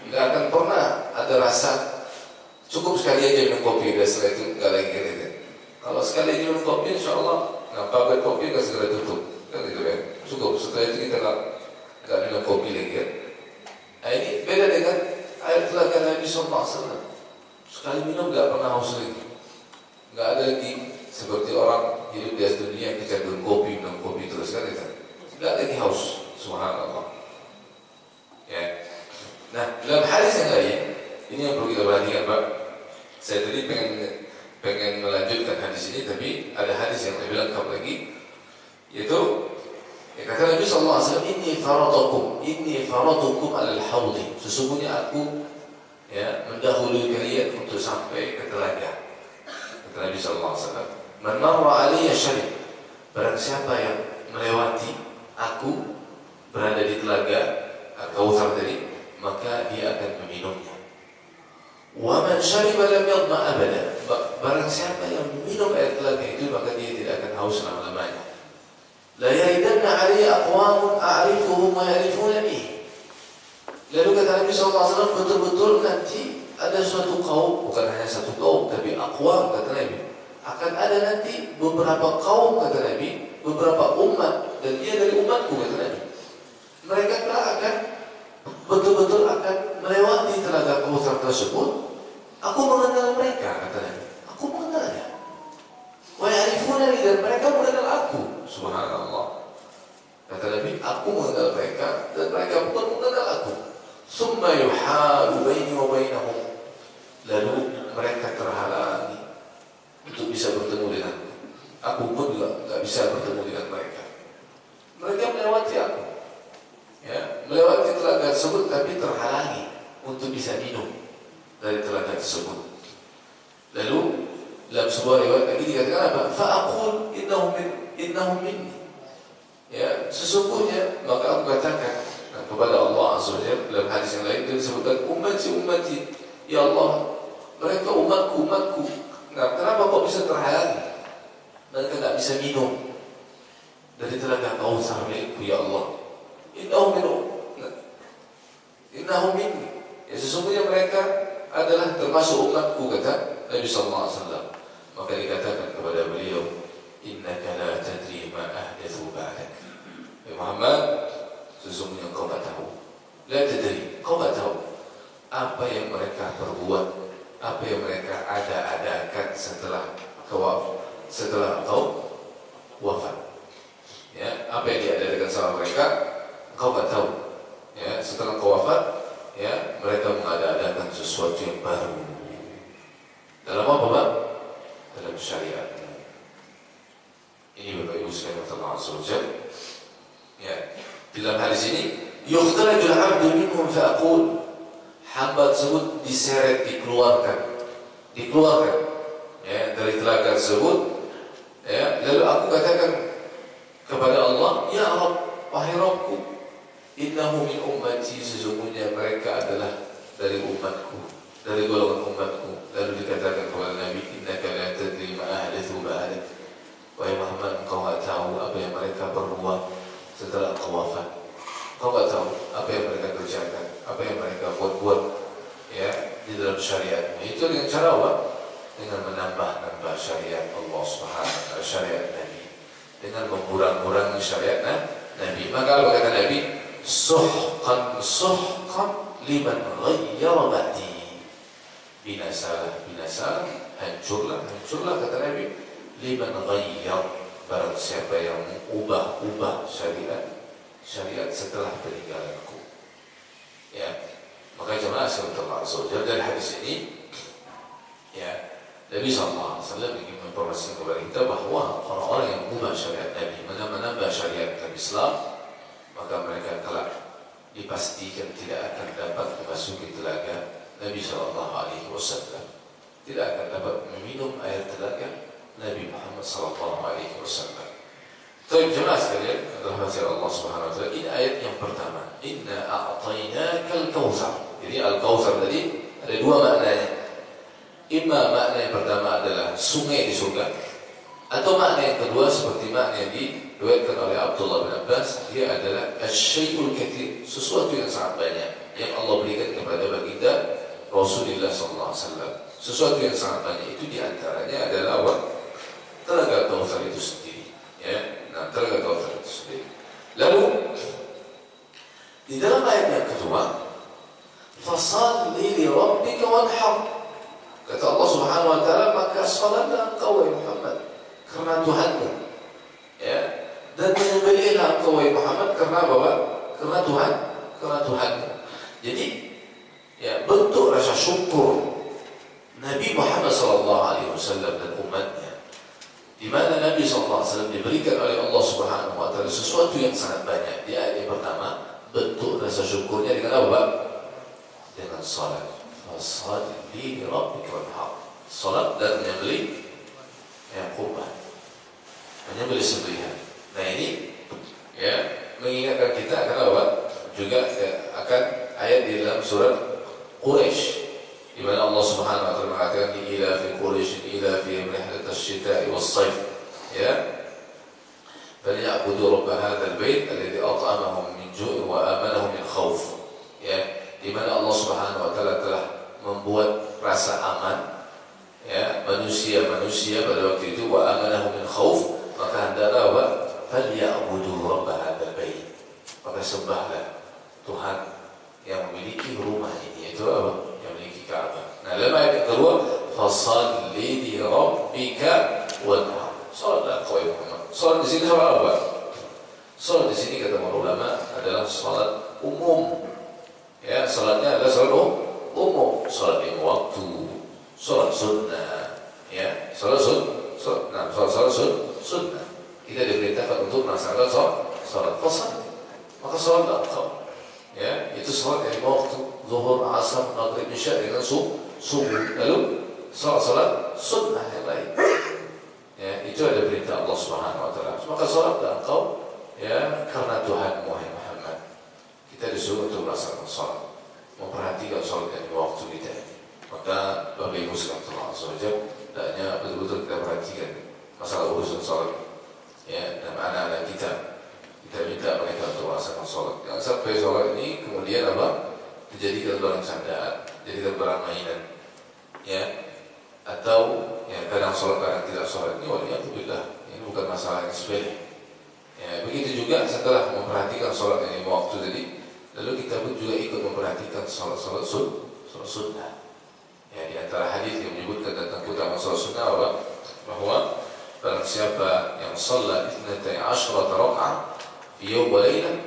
tidak akan pernah ada rasa cukup sekali aja minum kopi, dan setelah itu nggak lagi gitu. Kalau sekali aja minum kopi, insya Allah, nah pabrik kopi akan segera tutup, kan gitu ya. Cukup. Setelah itu kita nggak minum kopi lagi kan. Nah ini beda dengan air telaga Nabi SAW. Sekali minum nggak pernah haus lagi. Nggak ada lagi seperti orang hidup di atas dunia yang kecanduan kopi, minum kopi terus kan gitu. Nggak lagi haus. Subhanallah. Ya. Nah, dalam hadis yang lain, ini yang perlu kita perhatikan Pak. Saya tadi pengen melanjutkan hadis ini, tapi ada hadis yang lebih lengkap lagi, yaitu kata Nabi SAW, inni faratukum alal hawdi. Sesungguhnya aku ya mendahului kalian untuk sampai ke telaga. Kata Nabi SAW, man marra alaiya syarib. Barang siapa yang melewati aku berada di telaga Kautsar tadi, maka dia akan meminumnya. Wa man syariba lam yadma abada. Barang siapa yang minum air telaga itu, maka dia tidak akan haus selama-lamanya. La yaridanna alayya aqwamun a'rifuhum wa ya'rifunani. Lalu kata Nabi SAW, betul-betul nanti ada suatu kaum, bukan hanya satu kaum, tapi aqwam kata Nabi. Akan ada nanti beberapa kaum kata Nabi, beberapa umat, dan dia dari umatku kata Nabi. Mereka akan betul-betul akan melewati telaga Kautsar tersebut. Aku mengenal mereka kata Nabi. Aku mengenalnya. Wa ya'rifunani, dan mereka mengenal aku. Subhanallah. Kata Nabi, aku mengenal mereka dan mereka pun mengenal aku. Summa yuhalu baini wa bainahum. Lalu mereka terhalangi untuk bisa bertemu denganku. Aku pun juga tidak bisa bertemu dengan mereka. Mereka melewati aku. Ya, melewati telaga tersebut, tapi terhalangi untuk bisa minum dari telaga tersebut. Lalu dalam sebuah riwayat lagi dikatakan apa? Fa'aqul innahum minni. Ya, sesungguhnya maka aku katakan kepada Allah Azza wa Jalla dalam hadis yang lain disebutkan ummati, ya Allah, mereka umatku. Nah, kenapa kok bisa terhalangi? Mereka tidak bisa minum dari telaga Kautsar milikku, ya Allah. Innahum minni. Ya, sesungguhnya mereka adalah termasuk umatku kata Nabi sallallahu alaihi wasallam. Maka dikatakan kepada beliau, innaka la tadri ma ahdatsu ba'dak. Ya Muhammad, sesungguhnya kau tak tahu. La tadri, kau tak tahu apa yang mereka perbuat, apa yang mereka ada-adakan setelah kau wafat. Ya, apa yang diadakan sama mereka kau tak tahu. Ya, setelah kau wafat, ya, mereka mengada-adakan sesuatu yang baru. Dalam apa, Pak? Dalam syariat. Ini Bapak Ibu sekalian Allah Azza wa Jalla. Ya, dalam hadis ini, yukhtarajul 'abdu minhum fa'aqul. Hamba tersebut diseret, dikeluarkan. Ya, dari telaga tersebut. Ya, lalu aku katakan kepada Allah, ya Rabb, wahai Rabbku, innahu min ummati, sesungguhnya mereka adalah dari umatku, dari golongan umatku. Lalu dikatakan kepada Nabi, innaka la tadri ma ahdatsu ba'dak. Wahai Muhammad, engkau tak tahu apa yang mereka perbuat setelah engkau wafat. Engkau tak tahu apa yang mereka kerjakan, apa yang mereka buat ya di dalam syariat. Itu dengan cara apa? Dengan menambah syariat Allah Subhanahu wa taala, syariat Nabi, dengan mengurang-urangi syariat Nabi. Maka Allah kata Nabi, suhqan liman ghayyara ba'di. Binasalah, hancurlah kata Nabi, liman ghayyar, barang siapa yang ubah syariat setelah peninggalanku. Ya, maka jemaah sekalian Allah, dari hadis ini ya, Nabi SAW ingin memperhatikan kepada kita bahwa orang-orang yang mengubah syariat Nabi, menambah syariat Islam, maka mereka kelak dipastikan tidak akan dapat memasuki telaga Nabi Shallallahu Alaihi Wasallam, tidak akan dapat meminum air telaga Nabi Muhammad Sallallahu Alaihi Wasallam. Tapi jemaah sekalian, adalah Allah Subhanahu Wa Taala. Ini ayat yang pertama. Inna a'tainakal kautsar. Jadi al-kautsar tadi ada dua maknanya. Imma makna yang pertama adalah sungai di surga, atau makna yang kedua seperti makna yang diriwayatkan oleh Abdullah bin Abbas, dia adalah asy-syai'ul katsir, sesuatu yang sangat banyak yang Allah berikan kepada baginda Rasulullah sallallahu alaihi wasallam. Sesuatu yang sangat banyak itu diantaranya adalah apa? Telaga Kautsar itu sendiri, ya. Nah, telaga Kautsar itu sendiri. Lalu di dalam ayat yang kedua, fasalli li rabbika wanhar. Kata Allah Subhanahu wa taala, maka salatlah engkau wahai Muhammad karena Tuhanmu, ya, dan menyembelihlah engkau wahai Muhammad karena apa? Karena Tuhanmu. Jadi, ya, bentuk rasa syukur Nabi Muhammad sallallahu alaihi wasallam dan umatnya, di mana Nabi sallallahu alaihi wasallam diberikan oleh Allah Subhanahu wa taala sesuatu yang sangat banyak. Di ayat yang pertama, bentuk rasa syukurnya dengan apa? Dengan salat. Fashalli li rabbika wanhar. Salat dan menyembelih yang kurban, menyembelih sembelihan. Nah, ini, ya, mengingatkan kita akan apa? Juga, ya, akan ayat di dalam surat Quraisy, di mana Allah Subhanahu wa taala mengatakan ila fi Quraisy ila fi rihlat asy-syita'i was-sayf, ya, falyabudu rabb hadzal bait alladhi at'amahum min ju' wa amanahum min khauf, ya, di mana Allah Subhanahu wa taala telah membuat rasa aman, ya, manusia pada waktu itu, wa amanahum min khauf, maka hendaklah apa? Falyabudu rabb hadzal bait, maka sembahlah Tuhan yang memiliki rumah ini, yaitu apa? Yang memiliki Ka'bah. Nah, dalam ayat yang kedua, fasalli li rabbika wanhar. Salatlah kau Muhammad. Salat di sini salat apa? Salat di sini kata para ulama adalah salat umum. Ya, salatnya adalah salat umum, salat lima waktu, salat sunnah, ya, salat sunnah. Kita diperintahkan untuk melaksanakan salat fasal. Maka salatlah kau. Ya, itu salat yang lima waktu, zuhur, asar, maghrib, isya dengan subuh. Lalu salat sunnah yang lain. Ya, itu ada perintah Allah Subhanahu wa taala. Maka salatlah engkau, ya, karena Tuhan Muhammad. Kita disuruh untuk melaksanakan salat, memperhatikan salat yang lima waktu kita. Maka Bapak Ibu sekalian Allah SWT, hendaknya betul-betul kita perhatikan masalah urusan salat, ya, dan anak-anak kita minta mereka untuk melaksanakan sholat. Jangan sampai sholat ini kemudian apa? Dijadikan barang candaan, dijadikan barang mainan, ya, atau, ya, kadang sholat kadang tidak sholat. Ini waliyadzubillah, ini bukan masalah yang sepele. Ya, begitu juga setelah memperhatikan sholat yang lima waktu tadi, lalu kita pun juga ikut memperhatikan sholat sunnah. Ya, di antara hadis yang menyebutkan tentang keutamaan sholat sunnah apa? Bahwa barang siapa yang sholat 12 rakaat fi yaum wa lailah,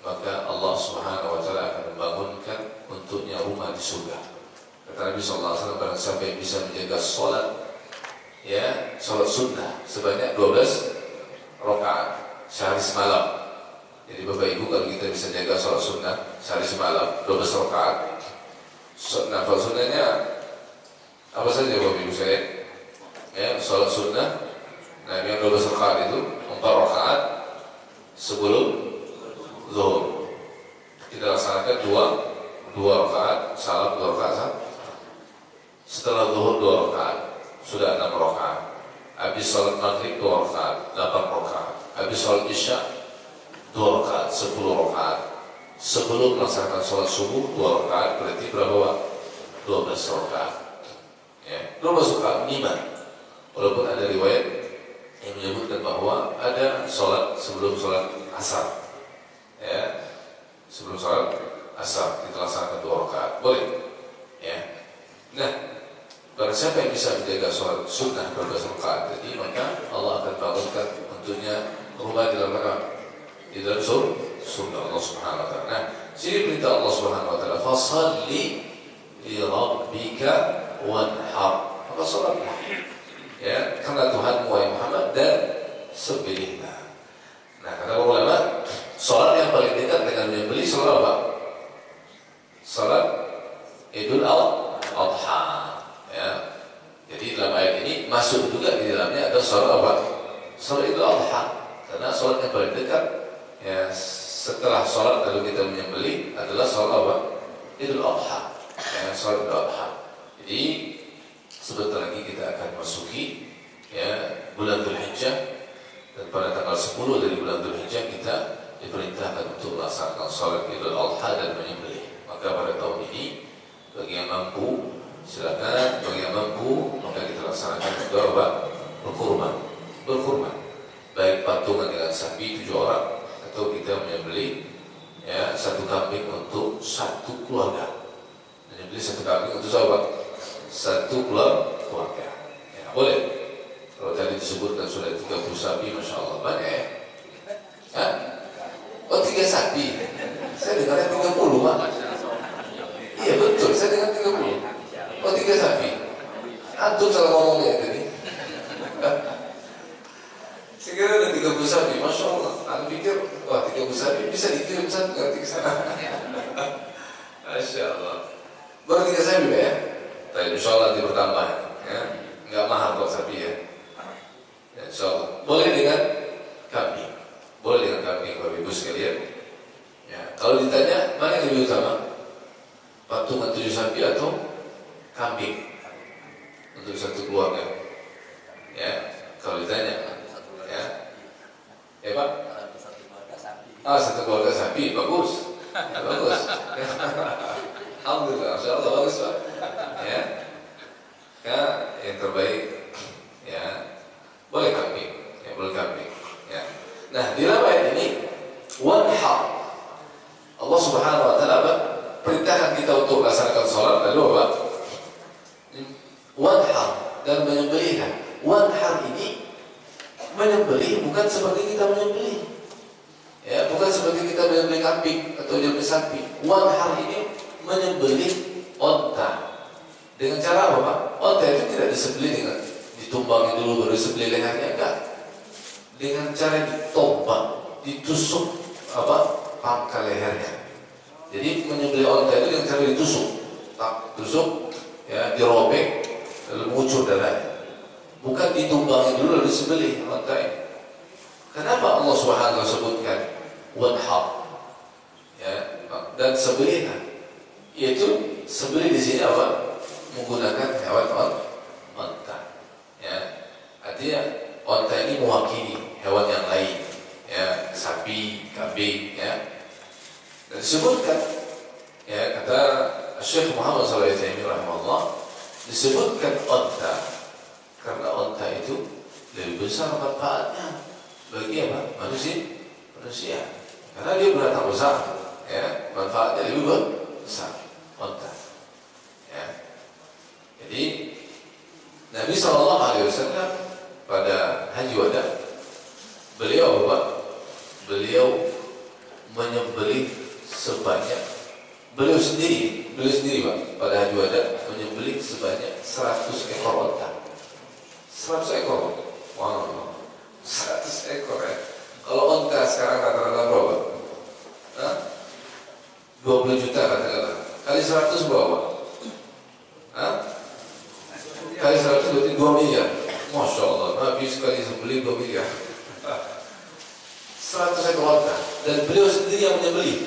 maka Allah Subhanahu wa taala akan membangunkan untuknya rumah di surga. Kata Nabi sallallahu alaihi wasallam, barang siapa yang bisa menjaga salat, ya, salat sunnah sebanyak 12 rakaat sehari semalam. Jadi Bapak Ibu, kalau kita bisa jaga salat sunnah sehari semalam 12 rakaat. Nah, salat sunnahnya apa saja Bapak Ibu saya? Ya, salat sunnah, nah, yang 12 rakaat itu 4 rakaat sebelum zuhur. Kita laksanakan dua rakaat salam, 2 rakaat salam. Setelah zuhur 2 rakaat, sudah 6 rakaat. Habis salat maghrib 2 rakaat, 8 rakaat. Habis salat isya 2 rakaat, 10 rakaat. Sebelum melaksanakan salat subuh 2 rakaat, berarti berapa? 12 rakaat. Ya, 12 rakaat minimal. Walaupun ada riwayat yang menyebutkan bahwa ada sholat sebelum sholat asar, ya, sebelum sholat asar kita laksanakan 2 rakaat, boleh, ya. Nah, barang siapa yang bisa menjaga sholat sunnah 12 rakaat tadi, maka Allah akan bangunkan untuknya rumah di dalam surga Allah Subhanahu wa taala. Nah, sini perintah Allah Subhanahu wa taala, fasalli li rabbika wanhar. Maka salatlah, ya, karena Tuhan Muhammad, dan sembelihlah. Nah, kata ulama, sholat yang paling dekat dengan menyembelih sholat apa? ya setelah sholat lalu kita menyembelih adalah sholat apa? Idul Adha. Ya, sholat Idul Adha. Jadi sebentar lagi kita akan masuki ya bulan Dzulhijjah, dan pada tanggal 10 dari bulan Dzulhijjah kita diperintahkan untuk melaksanakan sholat Idul Adha dan menyembelih. Maka pada tahun ini bagi yang mampu silakan, bagi yang mampu maka kita laksanakan juga apa? Berkurban. Baik patungan dengan sapi 7 orang atau kita menyembelih ya 1 kambing untuk 1 keluarga. Menyembelih 1 kambing untuk siapa? 1 keluarga. Ya, boleh. Kalau tadi disebutkan sudah 30 sapi, masya Allah banyak ya. Hah? Oh 3 sapi. Saya dengarnya 30 Pak. Iya betul, saya dengar 30. Oh 3 sapi. Antum salah ngomongnya tadi. Saya kira ada 30 sapi, masya Allah. Anda pikir, wah 30 sapi bisa dikirim satu nanti ke sana. Masya Allah. Baru 3 sapi ya? Tapi insya Allah nanti bertambah ya. Nggak mahal kok sapi ya. Ya insya Allah. Boleh dengan kambing. Boleh dengan kambing Bapak Ibu sekalian. Ya, kalau ditanya mana yang lebih utama? Patungan 7 sapi atau kambing untuk 1 keluarga? Ya, kalau ditanya. Ya Pak? 1 keluarga sapi, bagus. Ya, bagus. Alhamdulillah, Masya Allah, bagus Pak. Ya, yang terbaik. Ya, boleh kambing. Ya, boleh kambing. Ya. Nah, di dalam ayat ini, wanhar. Allah Subhanahu Wa Taala perintahkan kita untuk melaksanakan sholat, lalu apa? Wanhar dan menyembelihkan. Wanhar ini menyembelih bukan seperti kita menyembelih, ya, bukan seperti kita menyembelih kambing atau menyembelih sapi. Wanhar ini menyembelih onta. Dengan cara apa Pak? Onta itu tidak disembelih dengan ditumbangin dulu baru disembelih lehernya, enggak. Dengan cara ditombak, ditusuk pangkal lehernya. Jadi menyembelih onta itu dengan cara ditusuk, tusuk, ya, dirobek, lalu mengucur darahnya. Bukan ditumbangi dulu lalu disembelih onta ini. Kenapa Allah Subhanahu wa sebutkan wanhar? Ya, dan sembelihkan. Yaitu sembelih di sini apa? Menggunakan hewan onta. Ya, artinya onta ini mewakili hewan yang lain. Ya, sapi, kambing, ya. Dan disebutkan, ya, kata Syekh Muhammad SAW rahimahullah, disebutkan onta karena onta itu lebih besar manfaatnya bagi apa? Manusia. Karena dia beratang besar, ya, manfaatnya lebih besar onta. Ya. Jadi Nabi SAW pada Haji Wada beliau menyembelih sebanyak beliau sendiri Pak pada Haji Wada menyembelih sebanyak 100 ekor onta. 100 ekor. Wow. 100 ekor ya. Kalau onta sekarang rata-rata berapa? 20 juta katakanlah. Kali 100 berapa? Kali 100 berarti 2 miliar. Masya Allah, Nabi sekali sembelih 2 miliar. 100 ekor onta. Dan beliau sendiri yang menyembelih.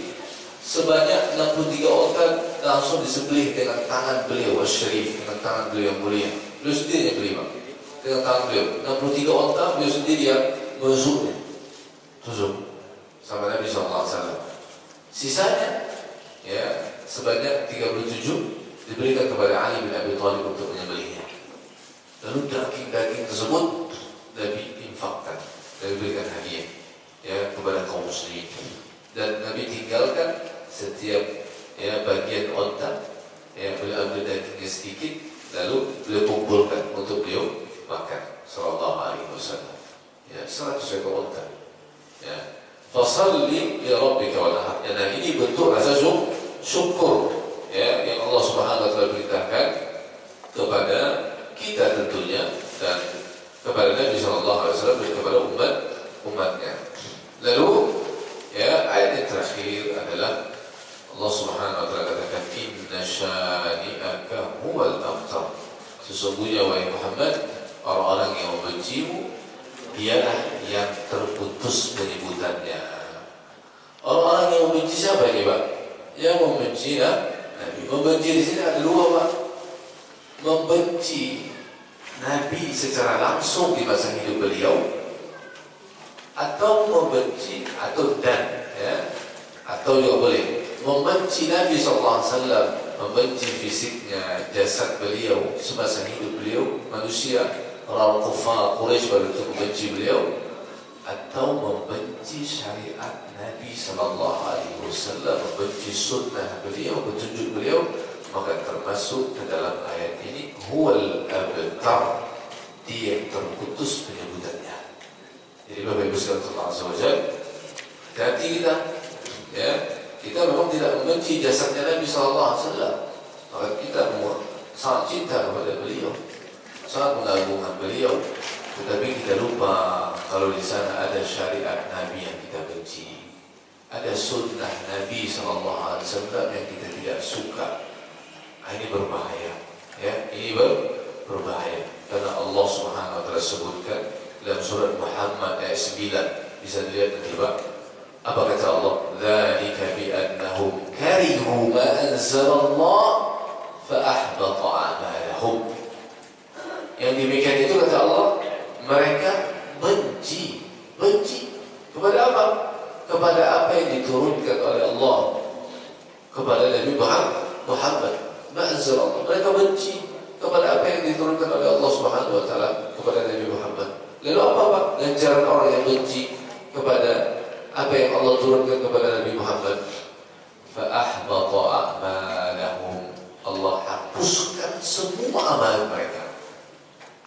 Sebanyak 63 onta langsung disembelih dengan tangan beliau syarif, dengan tangan beliau yang mulia. Beliau sendiri yang beli Pak. Dengan tangan beliau 63 onta beliau sendiri yang menusuknya, tusuk sama Nabi SAW. Sisanya ya sebanyak 37 diberikan kepada Ali bin Abi Thalib untuk menyembelihnya. Lalu daging-daging tersebut Nabi infakkan, Nabi berikan hadiah ya kepada kaum muslimin. Dan Nabi tinggalkan setiap ya bagian onta, ya beliau ambil dagingnya sedikit, lalu beliau kumpulkan untuk beliau makan. Sallallahu alaihi wasallam. Ya 100 ekor onta. Ya. Fasalli li rabbika wanhar. Ya, nah ini bentuk rasa syukur ya yang Allah Subhanahu wa taala perintahkan kepada kita tentunya dan kepada Nabi sallallahu alaihi wasallam dan kepada umatnya. Lalu ya ayat yang terakhir adalah Allah Subhanahu wa taala katakan inna syani'aka huwal abtar. Sesungguhnya wahai Muhammad, orang-orang yang membencimu dialah yang terputus penyebutannya. membenci siapa ini Pak? Yang membenci Nabi. Membenci di sini ada dua Pak. Membenci Nabi secara langsung di masa hidup beliau, atau membenci atau juga boleh membenci Nabi SAW, membenci fisiknya, jasad beliau semasa hidup beliau, manusia, orang kufar Quraisy baru itu membenci beliau, atau membenci syariat Nabi SAW, membenci sunnah beliau, petunjuk beliau. Maka termasuk ke dalam ayat ini huwal abtar, dia yang terputus penyebutannya. Jadi Bapak Ibu sekalian Allah Azza wa Jalla, hati kita, ya, kita memang tidak membenci jasadnya Nabi SAW. Maka kita sangat cinta kepada beliau, sangat mengagungkan beliau. Tetapi kita lupa kalau di sana ada syariat Nabi yang kita benci, ada sunnah Nabi SAW yang kita tidak suka. Ini berbahaya, ya, ini berbahaya. Karena Allah Subhanahu wa taala sebutkan dalam surat Muhammad ayat 9, bisa dilihat nanti Pak. Apa kata Allah? Dzalika bi annahum karihu ma anzalallah fa ahbata a'malahum. Yang demikian itu kata Allah, mereka benci kepada apa? Kepada apa yang diturunkan oleh Allah kepada Nabi Muhammad. Mereka benci kepada apa yang diturunkan oleh Allah Subhanahu wa taala kepada Nabi Muhammad. Lalu apa Pak ganjaran orang yang benci kepada apa yang Allah turunkan kepada Nabi Muhammad? Fa ahbata a'malahum. Allah hapuskan semua amalan mereka.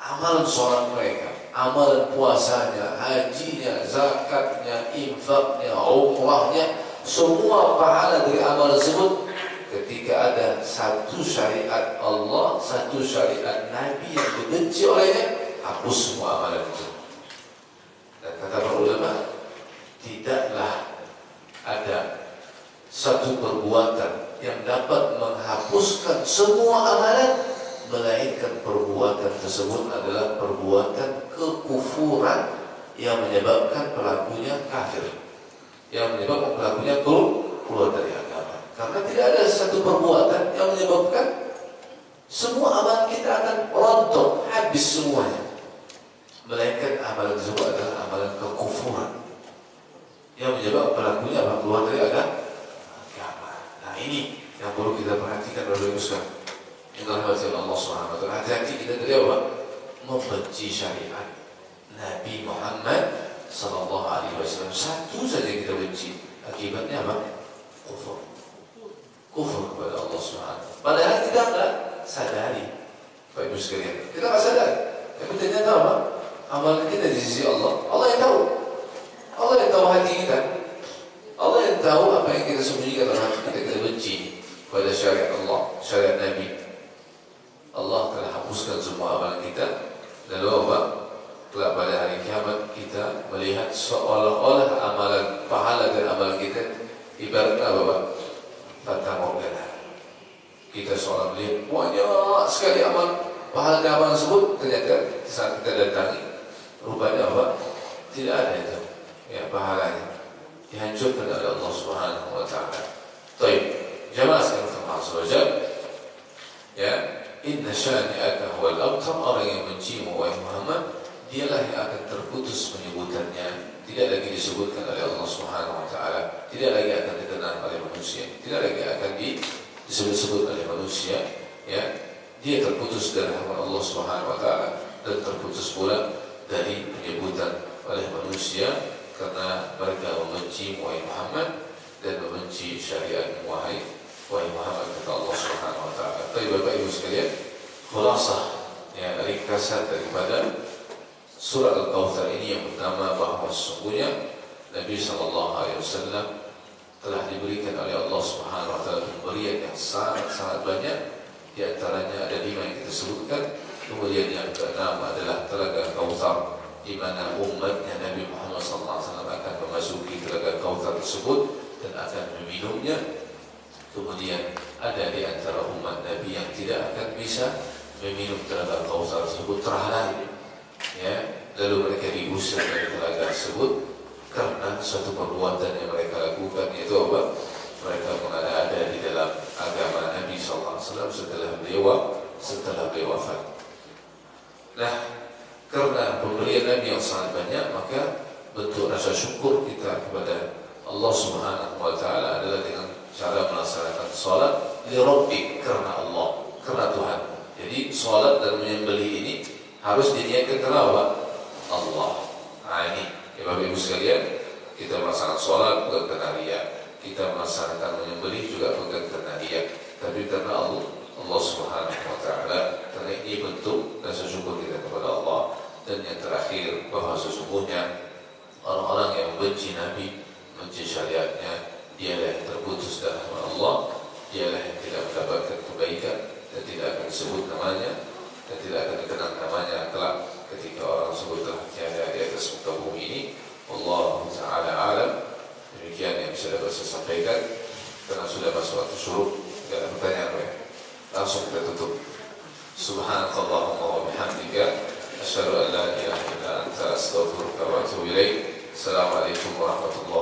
Amalan sholat mereka, amalan puasanya, hajinya, zakatnya, infaknya, umrahnya, semua pahala dari amal tersebut. Ketika ada satu syariat Allah, satu syariat Nabi yang dibenci olehnya, hapus semua amalan itu. Dan kata para ulama, tidaklah ada satu perbuatan yang dapat menghapuskan semua amalan, melainkan perbuatan tersebut adalah perbuatan kekufuran yang menyebabkan pelakunya kafir, yang menyebabkan pelakunya keluar dari agama. Karena tidak ada satu perbuatan yang menyebabkan semua amalan kita akan rontok, habis semuanya, melainkan amalan tersebut adalah amalan kekufuran yang menyebabkan pelakunya keluar dari agama. Nah ini yang perlu kita perhatikan Bapak Ibu sekalian. Yang dirahmati Allah Subhanahu wa taala. Hati-hati kita dari apa? Membenci syariat Nabi Muhammad sallallahu alaihi wasallam. Satu saja kita benci, akibatnya apa? Kufur kepada Allah Subhanahu. Padahal kita enggak sadari, Bapak Ibu sekalian. Kita enggak sadari. Tapi ternyata apa? Amalan kita di sisi Allah. Allah yang tahu. Allah yang tahu hati kita. Allah yang tahu apa yang kita sembunyikan dalam hati kita. Kita benci pada syariat Allah, syariat Nabi. Allah telah hapuskan semua amalan kita. Lalu apa? Kelak pada hari kiamat kita melihat seolah-olah amalan, pahala dan amalan kita ibaratnya apa Pak? Fata morgana. Kita seolah melihat banyak sekali amal, pahala dan amalan tersebut. Ternyata saat kita datangi, rupanya apa? Tidak ada itu, ya, pahalanya dihancurkan oleh Allah Subhanahu wa taala. Baik, jamaah sekalian Allah, ya, inna syani'aka huwal abtar, orang yang mencium wahai Muhammad, dialah yang akan terputus penyebutannya, tidak lagi disebutkan oleh Allah Subhanahu wa taala, tidak lagi akan dikenal oleh manusia, tidak lagi akan disebut-sebut oleh manusia, ya. Dia terputus dari rahmat Allah Subhanahu wa taala dan terputus pula dari penyebutan oleh manusia karena mereka membenci wahai Muhammad dan membenci syariat wahai Muhammad, kata Allah Subhanahu wa taala. Tapi Bapak Ibu sekalian, khulasah, ya, ringkasan daripada surat Al-Kautsar ini yang pertama bahawa sesungguhnya Nabi SAW telah diberikan oleh Allah Subhanahu wa taala pemberian yang sangat-sangat banyak. Di antaranya ada 5 yang kita sebutkan. Kemudian yang keenam adalah telaga Kautsar, di mana umatnya Nabi Muhammad SAW akan memasuki telaga Kautsar tersebut dan akan meminumnya. Kemudian ada di antara umat Nabi yang tidak akan bisa meminum telaga Kautsar tersebut, terhalang, ya, lalu mereka diusir dari telaga tersebut. karena suatu perbuatan yang mereka lakukan, yaitu apa? Mereka mengada-ada di dalam agama Nabi SAW setelah beliau wafat. Nah, karena pemberian Nabi yang sangat banyak, maka bentuk rasa syukur kita kepada Allah Subhanahu wa Ta'ala adalah dengan cara melaksanakan salat li Rabbik, karena Allah, karena Tuhan. Jadi salat dan menyembelih ini harus diniatkan karena apa? Allah. Nah ini, ya Bapak Ibu sekalian, kita melaksanakan salat bukan karena riya, kita melaksanakan menyembelih juga bukan karena riya, tapi karena Allah Subhanahu wa Ta'ala. Karena ini bentuk rasa syukur kita kepada Allah. Dan yang terakhir, bahwa sesungguhnya orang-orang yang membenci Nabi, membenci syariatnya, dialah yang terputus dari rahmat Allah, dialah yang tidak mendapatkan kebaikan dan tidak akan disebut namanya dan tidak akan dikenang namanya kelak ketika orang tersebut telah tiada di atas muka bumi ini. Wallahu ta'ala alam. Demikian yang bisa dapat saya sampaikan, karena sudah masuk waktu syuruk. Tidak ada pertanyaan, ya? Langsung kita tutup. Subhanakallahumma wa bihamdika, asyhadu an la ilaha illa anta, astaghfiruka wa atubu ilaik. Assalamualaikum warahmatullahi wabarakatuh.